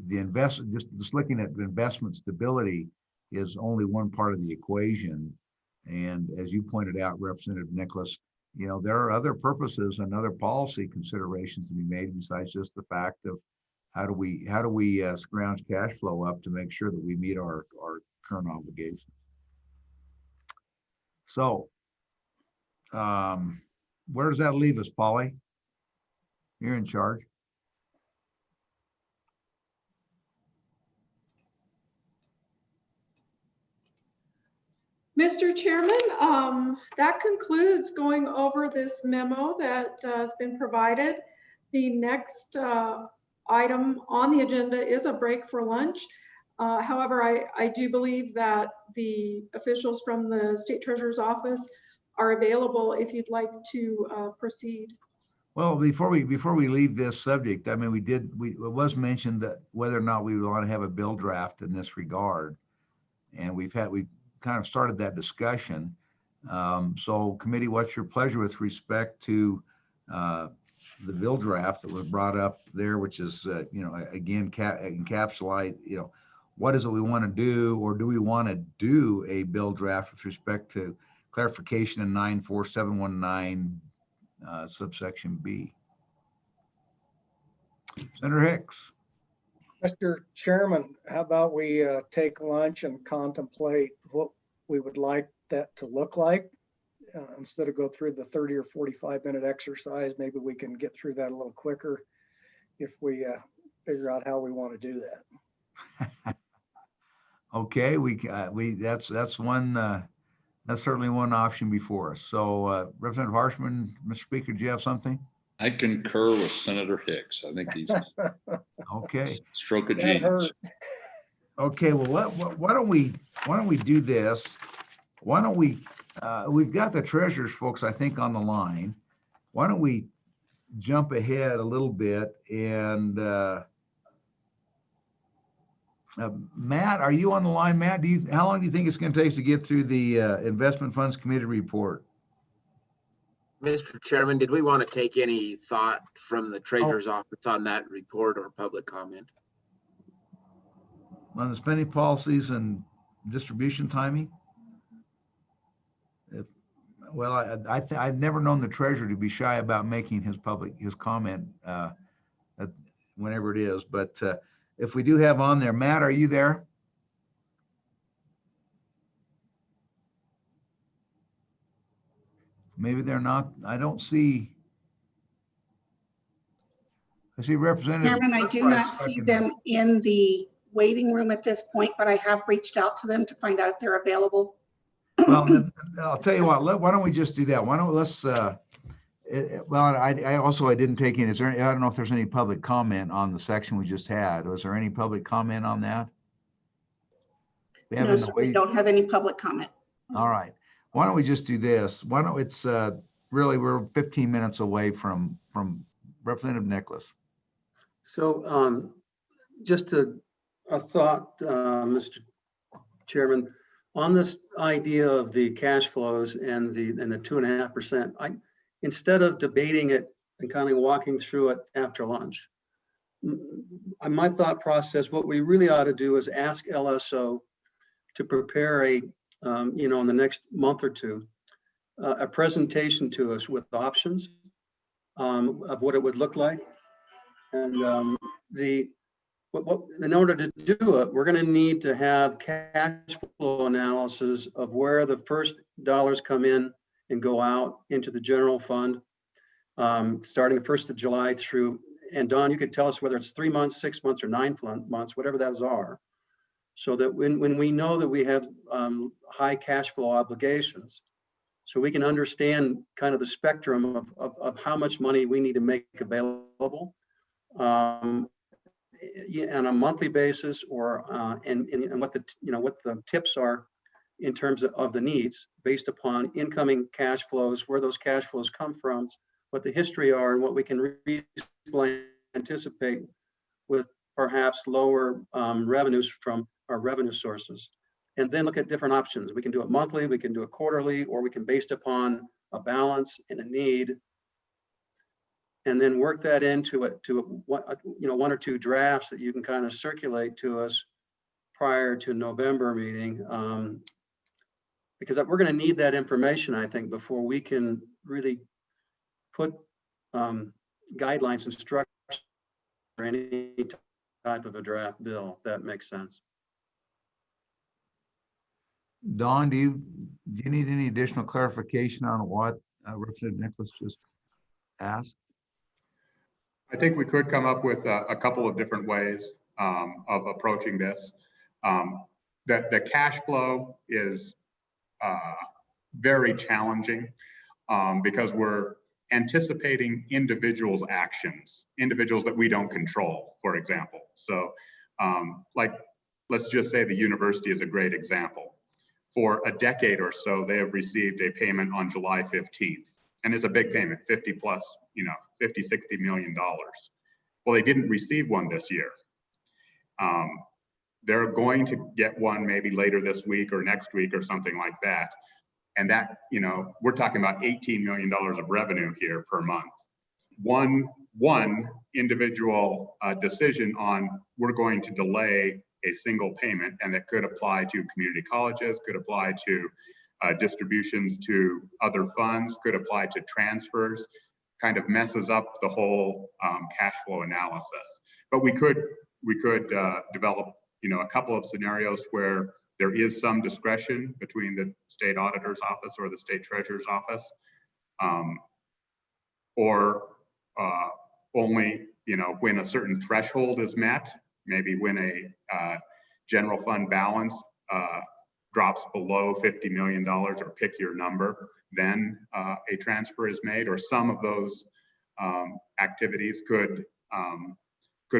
the investment, just looking at the investment stability is only one part of the equation. And as you pointed out, Representative Nicholas, you know, there are other purposes and other policy considerations to be made besides just the fact of how do we scrounge cash flow up to make sure that we meet our current obligations. So where does that leave us, Polly? You're in charge. Mr. Chairman, that concludes going over this memo that has been provided. The next item on the agenda is a break for lunch. However, I do believe that the officials from the State Treasurer's Office are available if you'd like to proceed. Well, before we leave this subject, I mean, it was mentioned that whether or not we want to have a bill draft in this regard, and we kind of started that discussion. So committee, what's your pleasure with respect to the bill draft that was brought up there, which is, you know, again, encapsulate, you know, what is it we want to do, or do we want to do a bill draft with respect to clarification in 94719 subsection B? Senator Hicks. Mr. Chairman, how about we take lunch and contemplate what we would like that to look like? Instead of go through the 30 or 45-minute exercise, maybe we can get through that a little quicker if we figure out how we want to do that. Okay, that's certainly one option before us. So Representative Harshman, Mr. Speaker, do you have something? I concur with Senator Hicks. I think he's okay. Stroke of genius. Okay, well, why don't we do this? Why don't we? We've got the treasurers folks, I think, on the line. Why don't we jump ahead a little bit and Matt, are you on the line? Matt, how long do you think it's going to take to get through the Investment Funds Committee report? Mr. Chairman, did we want to take any thought from the Treasurer's Office on that report or public comment? On the spending policies and distribution timing? Well, I've never known the treasurer to be shy about making his comment whenever it is. But if we do have on there, Matt, are you there? Maybe they're not. I don't see. I see Representative. Chairman, I do not see them in the waiting room at this point, but I have reached out to them to find out if they're available. Well, I'll tell you what, why don't we just do that? Why don't let's, well, I didn't take in, I don't know if there's any public comment on the section we just had. Was there any public comment on that? No, sir, we don't have any public comment. All right. Why don't we just do this? Why don't it's really, we're 15 minutes away from Representative Nicholas. So just a thought, Mr. Chairman, on this idea of the cash flows and the 2.5%, instead of debating it and kind of walking through it after lunch, my thought process, what we really ought to do is ask LSO to prepare in the next month or two, a presentation to us with options of what it would look like. And in order to do it, we're going to need to have cash flow analysis of where the first dollars come in and go out into the general fund, starting the 1st of July through, and Don, you could tell us whether it's 3 months, 6 months, or 9 months, whatever those are, so that when we know that we have high cash flow obligations, so we can understand kind of the spectrum of how much money we need to make available on a monthly basis, or and what the tips are in terms of the needs based upon incoming cash flows, where those cash flows come from, what the history are, and what we can reasonably anticipate with perhaps lower revenues from our revenue sources. And then look at different options. We can do it monthly, we can do it quarterly, or we can based upon a balance and a need, and then work that into one or two drafts that you can kind of circulate to us prior to November meeting. Because we're going to need that information, I think, before we can really put guidelines and structure for any type of a draft bill, if that makes sense. Don, do you need any additional clarification on what Representative Nicholas just asked? I think we could come up with a couple of different ways of approaching this. The cash flow is very challenging because we're anticipating individuals' actions, individuals that we don't control, for example. So like, let's just say the university is a great example. For a decade or so, they have received a payment on July 15th. And it's a big payment, 50 plus, $50, $60 million. Well, they didn't receive one this year. They're going to get one maybe later this week or next week or something like that. And that, we're talking about $18 million of revenue here per month. One individual decision on we're going to delay a single payment, and that could apply to community colleges, could apply to distributions to other funds, could apply to transfers, kind of messes up the whole cash flow analysis. But we could develop a couple of scenarios where there is some discretion between the state auditor's office or the state treasurer's office, or only when a certain threshold is met, maybe when a general fund balance drops below $50 million, or pick your number, then a transfer is made, or some of those activities could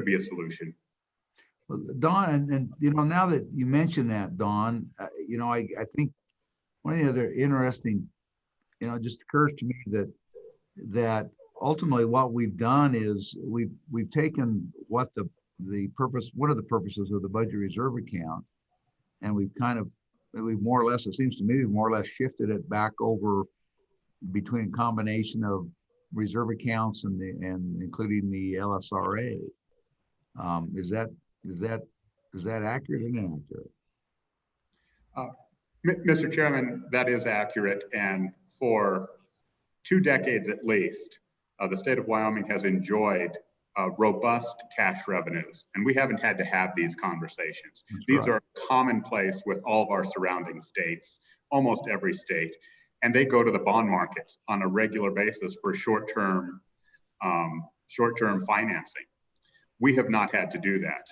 be a solution. Well, Don, and now that you mention that, Don, I think one of the other interesting, just occurs to me that ultimately what we've done is we've taken what one of the purposes of the budget reserve account, and we've more or less, it seems to me, we've more or less shifted it back over between a combination of reserve accounts and including the LSRA. Is that accurate or inaccurate? Mr. Chairman, that is accurate. And for 2 decades at least, the state of Wyoming has enjoyed robust cash revenues, and we haven't had to have these conversations. These are commonplace with all of our surrounding states, almost every state, and they go to the bond market on a regular basis for short-term financing. We have not had to do that.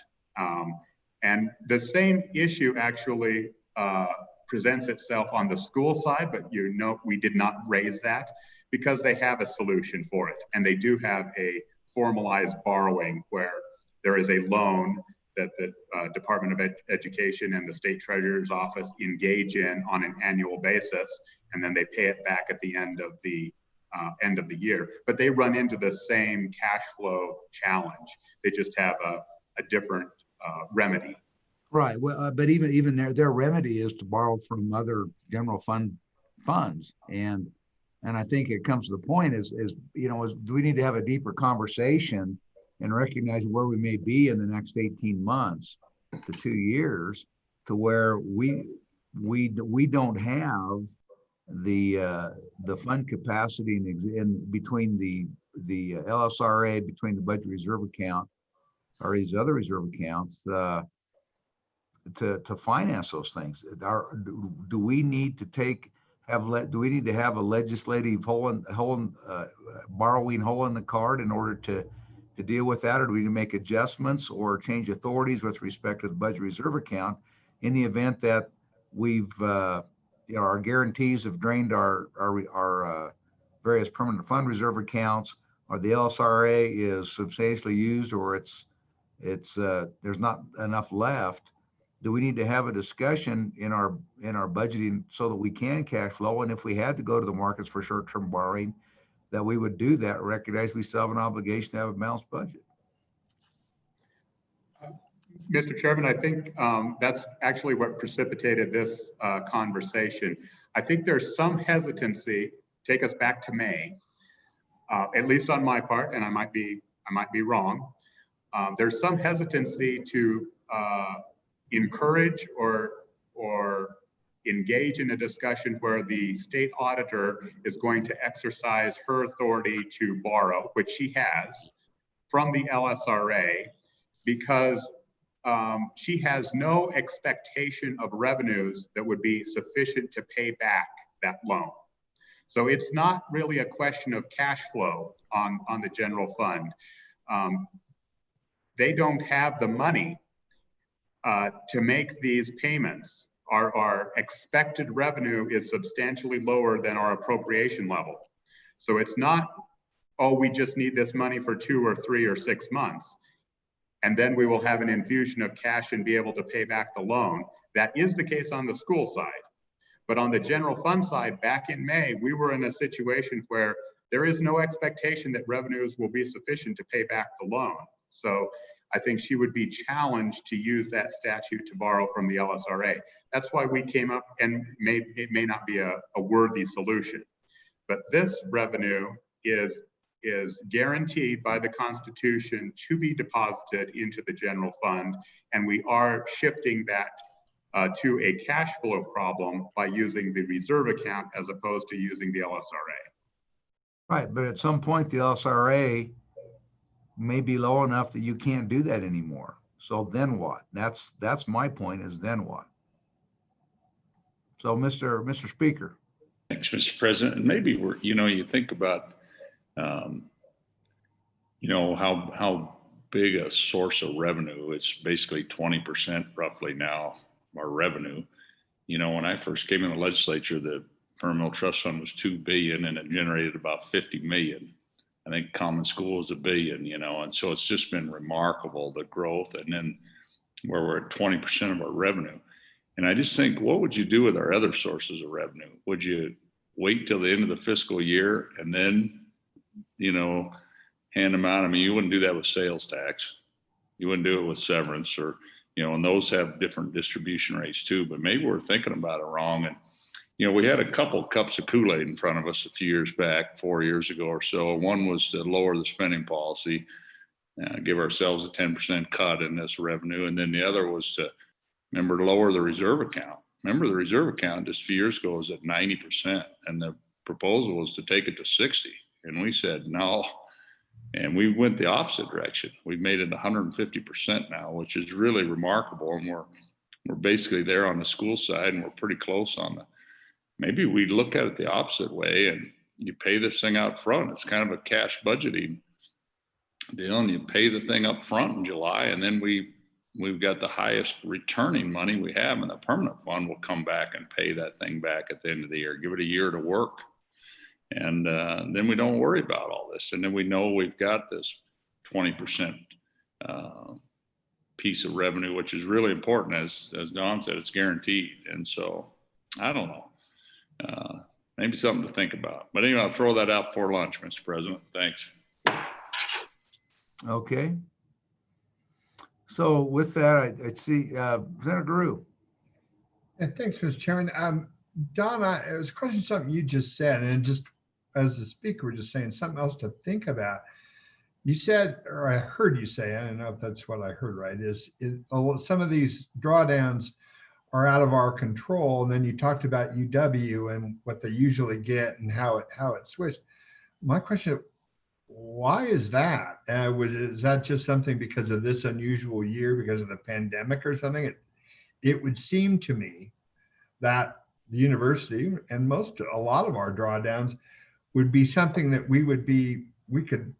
And the same issue actually presents itself on the school side, but we did not raise that because they have a solution for it. And they do have a formalized borrowing where there is a loan that the Department of Education and the State Treasurer's Office engage in on an annual basis, and then they pay it back at the end of the year. But they run into the same cash flow challenge. They just have a different remedy. Right. Well, but even their remedy is to borrow from other general funds, and I think it comes to the point is do we need to have a deeper conversation and recognize where we may be in the next 18 months to 2 years, to where we don't have the fund capacity in between the LSRA, between the budget reserve account or these other reserve accounts to finance those things. Do we need to have a legislative borrowing hole in the card in order to deal with that, or do we need to make adjustments or change authorities with respect to the budget reserve account in the event that our guarantees have drained our various permanent fund reserve accounts, or the LSRA is substantially used, or there's not enough left? Do we need to have a discussion in our budgeting so that we can cash flow? And if we had to go to the markets for short-term borrowing, that we would do that, recognize we still have an obligation to have a balanced budget. Mr. Chairman, I think that's actually what precipitated this conversation. I think there's some hesitancy take us back to May, at least on my part, and I might be wrong. There's some hesitancy to encourage or engage in a discussion where the state auditor is going to exercise her authority to borrow, which she has, from the LSRA, because she has no expectation of revenues that would be sufficient to pay back that loan. So it's not really a question of cash flow on the general fund. They don't have the money to make these payments. Our expected revenue is substantially lower than our appropriation level. So it's not, oh, we just need this money for 2 or 3 or 6 months, and then we will have an infusion of cash and be able to pay back the loan. That is the case on the school side. But on the general fund side, back in May, we were in a situation where there is no expectation that revenues will be sufficient to pay back the loan. So I think she would be challenged to use that statute to borrow from the LSRA. That's why we came up, and it may not be a worthy solution. But this revenue is guaranteed by the Constitution to be deposited into the general fund, and we are shifting that to a cash flow problem by using the reserve account as opposed to using the LSRA. Right, but at some point, the LSRA may be low enough that you can't do that anymore. So then what? That's my point, is then what? So Mr. Speaker. Thanks, Mr. President. And maybe you think about, how big a source of revenue. It's basically 20% roughly now, our revenue. When I first came in the legislature, the Permanent Mill Trust Fund was $2 billion and it generated about 50 million. I think Common School is $1 billion, and so it's just been remarkable, the growth, and then where we're at 20% of our revenue. And I just think, what would you do with our other sources of revenue? Would you wait till the end of the fiscal year and then, hand them out? I mean, you wouldn't do that with sales tax. You wouldn't do it with severance, or, and those have different distribution rates too, but maybe we're thinking about it wrong. And, we had a couple cups of Kool-Aid in front of us a few years back, 4 years ago or so. One was to lower the spending policy, give ourselves a 10% cut in this revenue. And then the other was to lower the reserve account. Remember, the reserve account just a few years ago was at 90%, and the proposal was to take it to 60. And we said no, and we went the opposite direction. We've made it 150% now, which is really remarkable. And we're basically there on the school side, and we're pretty close on the. Maybe we look at it the opposite way, and you pay this thing out front. It's kind of a cash budgeting deal, and you pay the thing up front in July, and then we've got the highest returning money we have, and the permanent fund will come back and pay that thing back at the end of the year. Give it a year to work, and then we don't worry about all this. And then we know we've got this 20% piece of revenue, which is really important. As Don said, it's guaranteed. And so I don't know. Maybe something to think about. But anyway, I'll throw that out for lunch, Mr. President. Thanks. Okay. So with that, I see Senator Guru. Yeah, thanks, Mr. Chairman. Don, it was a question something you just said, and just as the speaker was just saying, something else to think about. You said, or I heard you say, I don't know if that's what I heard right, is some of these drawdowns are out of our control. And then you talked about UW and what they usually get and how it switched. My question, why is that? Is that just something because of this unusual year, because of the pandemic or something? It would seem to me that the university and a lot of our drawdowns would be something that we could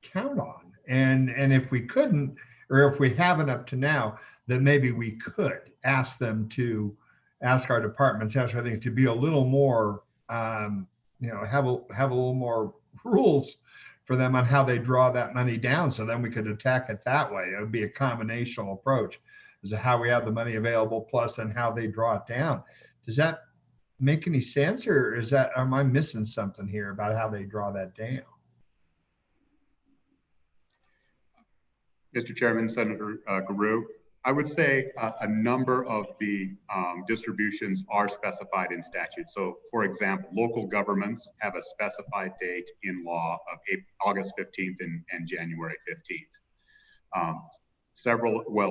count on. And if we couldn't, or if we haven't up to now, then maybe we could ask our departments, ask our things to be a little more, have a little more rules for them on how they draw that money down. So then we could attack it that way. It would be a combinational approach as to how we have the money available, plus and how they draw it down. Does that make any sense, or am I missing something here about how they draw that down? Mr. Chairman, Senator Guru, I would say a number of the distributions are specified in statute. So for example, local governments have a specified date in law of August 15th and January 15th.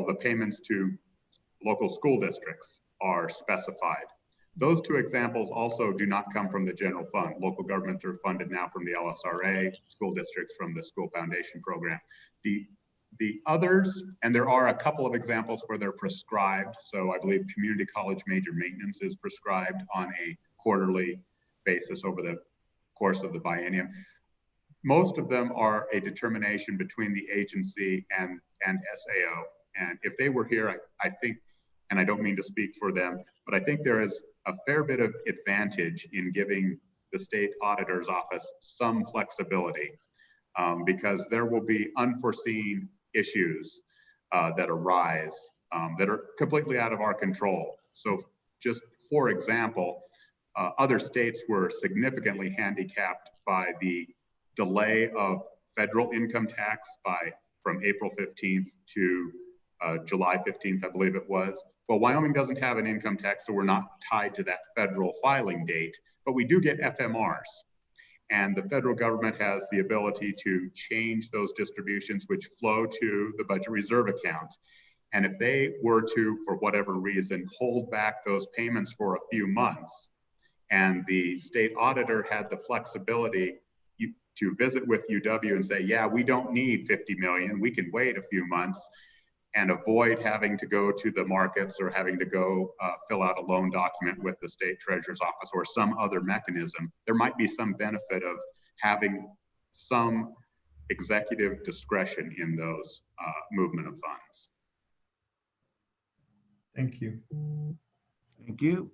The payments to local school districts are specified. Those two examples also do not come from the general fund. Local governments are funded now from the LSRA, school districts from the school foundation program. The others, and there are a couple of examples where they're prescribed. So I believe community college major maintenance is prescribed on a quarterly basis over the course of the biennium. Most of them are a determination between the agency and SAO. And if they were here, I think, and I don't mean to speak for them, but I think there is a fair bit of advantage in giving the state auditor's office some flexibility because there will be unforeseen issues that arise that are completely out of our control. So just for example, other states were significantly handicapped by the delay of federal income tax from April 15th to July 15th, I believe it was. Well, Wyoming doesn't have an income tax, so we're not tied to that federal filing date, but we do get FMRs. And the federal government has the ability to change those distributions which flow to the budget reserve account. And if they were to, for whatever reason, hold back those payments for a few months, and the state auditor had the flexibility to visit with UW and say, yeah, we don't need 50 million, we can wait a few months, and avoid having to go to the markets or having to go fill out a loan document with the state treasurer's office or some other mechanism, there might be some benefit of having some executive discretion in those movement of funds. Thank you. Thank you.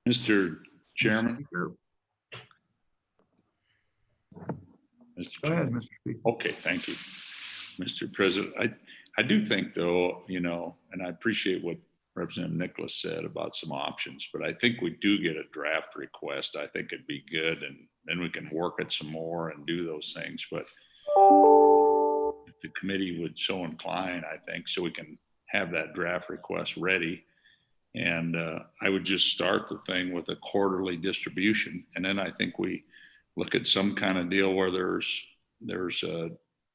Mr. Chairman. Go ahead, Mr. Speaker. Okay, thank you, Mr. President. I do think though, you know, and I appreciate what Representative Nicholas said about some options, but I think we do get a draft request. I think it'd be good, and then we can work it some more and do those things. But if the committee would so incline, I think, so we can have that draft request ready. And I would just start the thing with a quarterly distribution. And then I think we look at some kind of deal where there's a,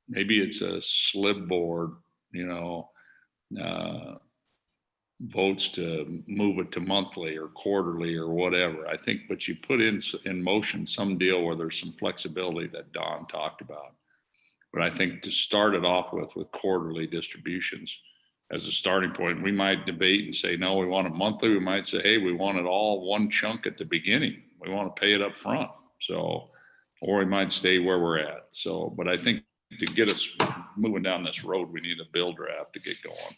maybe it's a slib board, you know, votes to move it to monthly or quarterly or whatever. I think, but you put in motion some deal where there's some flexibility that Don talked about. But I think to start it off with quarterly distributions as a starting point, we might debate and say, no, we want it monthly. We might say, hey, we want it all one chunk at the beginning. We want to pay it up front. So, or we might stay where we're at. So, but I think to get us moving down this road, we need a bill draft to get going.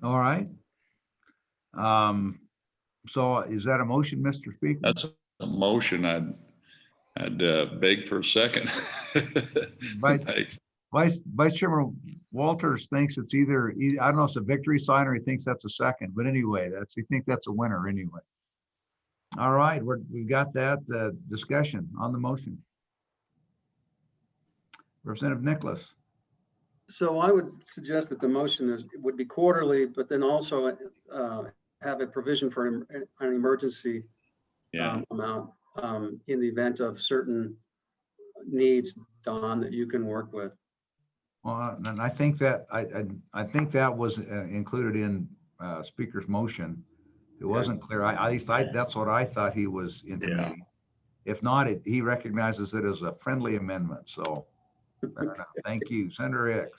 All right. So is that a motion, Mr. Speaker? That's a motion. I'd beg for a second. Vice Chairman Walters thinks it's either, I don't know if it's a victory sign or he thinks that's a second, but anyway, he thinks that's a winner anyway. All right, we've got that discussion on the motion. Representative Nicholas. So I would suggest that the motion would be quarterly, but then also have a provision for an emergency amount in the event of certain needs, Don, that you can work with. Well, and I think that I think that was included in Speaker's motion. It wasn't clear. At least that's what I thought he was intimating. If not, he recognizes it as a friendly amendment. So fair enough. Thank you, Senator Hicks.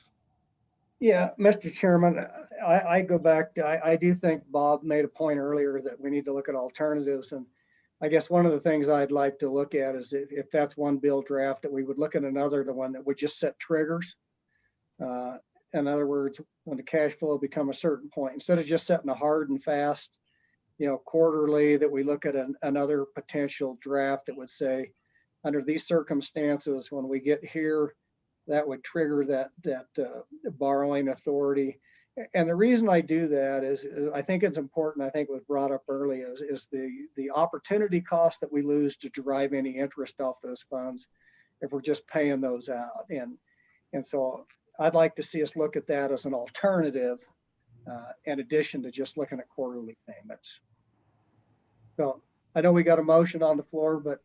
Yeah, Mr. Chairman, I go back to, I do think Bob made a point earlier that we need to look at alternatives. And I guess one of the things I'd like to look at is if that's one bill draft, that we would look at another, the one that would just set triggers. In other words, when the cash flow become a certain point, instead of just setting a hard and fast, you know, quarterly, that we look at another potential draft that would say, under these circumstances, when we get here, that would trigger that borrowing authority. And the reason I do that is I think it's important. I think it was brought up earlier is the opportunity cost that we lose to derive any interest off those funds if we're just paying those out. And so I'd like to see us look at that as an alternative in addition to just looking at quarterly payments. So I know we got a motion on the floor, but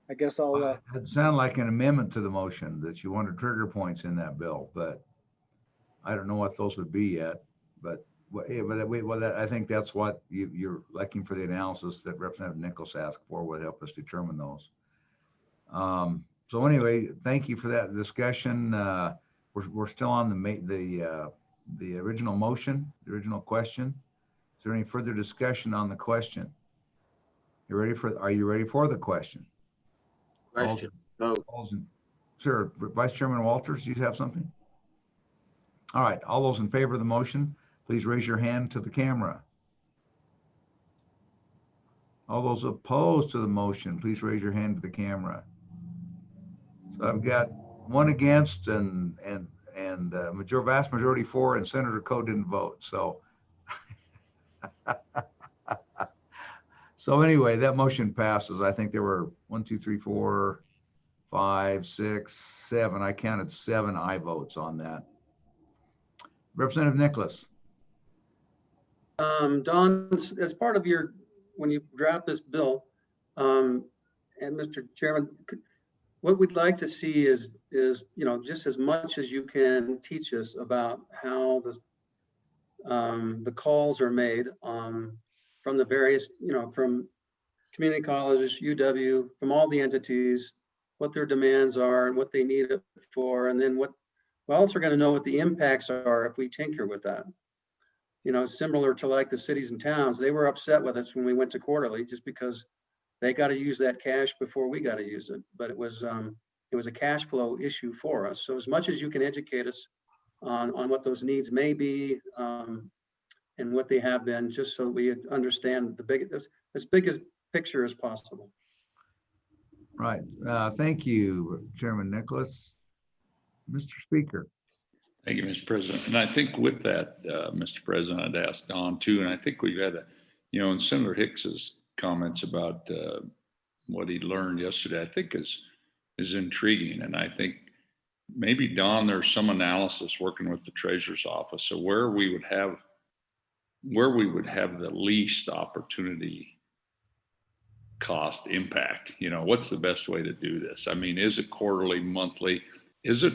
I guess I'll. It sounded like an amendment to the motion that you wanted trigger points in that bill, but I don't know what those would be yet. But I think that's what you're looking for, the analysis that Representative Nichols asked for would help us determine those. So anyway, thank you for that discussion. We're still on the original motion, the original question. Is there any further discussion on the question? Are you ready for the question? Question. Vote. Sure. Vice Chairman Walters, you have something? All right. All those in favor of the motion, please raise your hand to the camera. All those opposed to the motion, please raise your hand to the camera. So I've got one against and vast majority for, and Senator Coe didn't vote. So, so anyway, that motion passes. I think there were 1, 2, 3, 4, 5, 6, 7. I counted 7 aye votes on that. Representative Nicholas. Don, as part of when you draft this bill, and Mr. Chairman, what we'd like to see is just as much as you can teach us about how the calls are made from the various, from community colleges, UW, from all the entities, what their demands are and what they need it for, and then we're also going to know what the impacts are if we tinker with that. Similar to like the cities and towns, they were upset with us when we went to quarterly just because they got to use that cash before we got to use it. But it was a cash flow issue for us. So as much as you can educate us on what those needs may be and what they have been, just so we understand as big as picture as possible. Right. Thank you, Chairman Nicholas. Mr. Speaker. Thank you, Mr. President. And I think with that, Mr. President, I'd ask Don too, and I think we've had in Senator Hicks's comments about what he learned yesterday, I think is intriguing. And I think maybe, Don, there's some analysis working with the Treasurer's Office. So where we would have the least opportunity cost impact, what's the best way to do this? I mean, is it quarterly, monthly? Is it,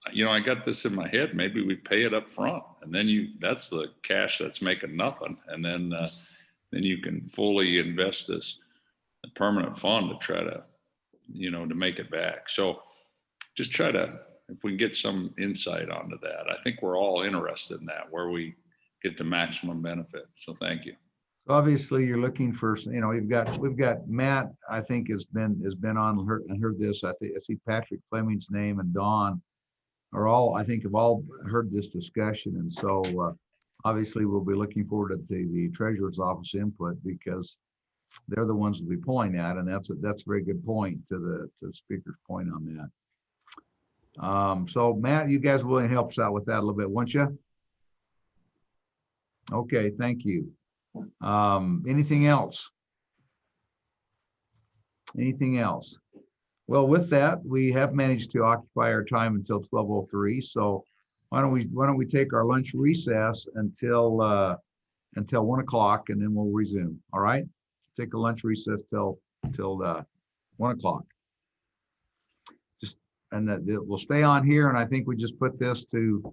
I got this in my head, maybe we pay it up front and then that's the cash that's making nothing. And then you can fully invest this permanent fund to try to, to make it back. So just if we can get some insight onto that, I think we're all interested in that, where we get the maximum benefit. So thank you. So obviously you're looking for, we've got Matt, I think has been on and heard this. I see Patrick Fleming's name and Don are all, I think have all heard this discussion. And so obviously we'll be looking forward to the Treasurer's Office input, because they're the ones that we point at. And that's a very good point to the speaker's point on that. So Matt, you guys will help us out with that a little bit, won't you? Okay, thank you. Anything else? Anything else? Well, with that, we have managed to occupy our time until 12:03. So why don't we take our lunch recess until 1 o'clock, and then we'll resume. All right? Take a lunch recess till 1 o'clock. And we'll stay on here, and I think we just put this to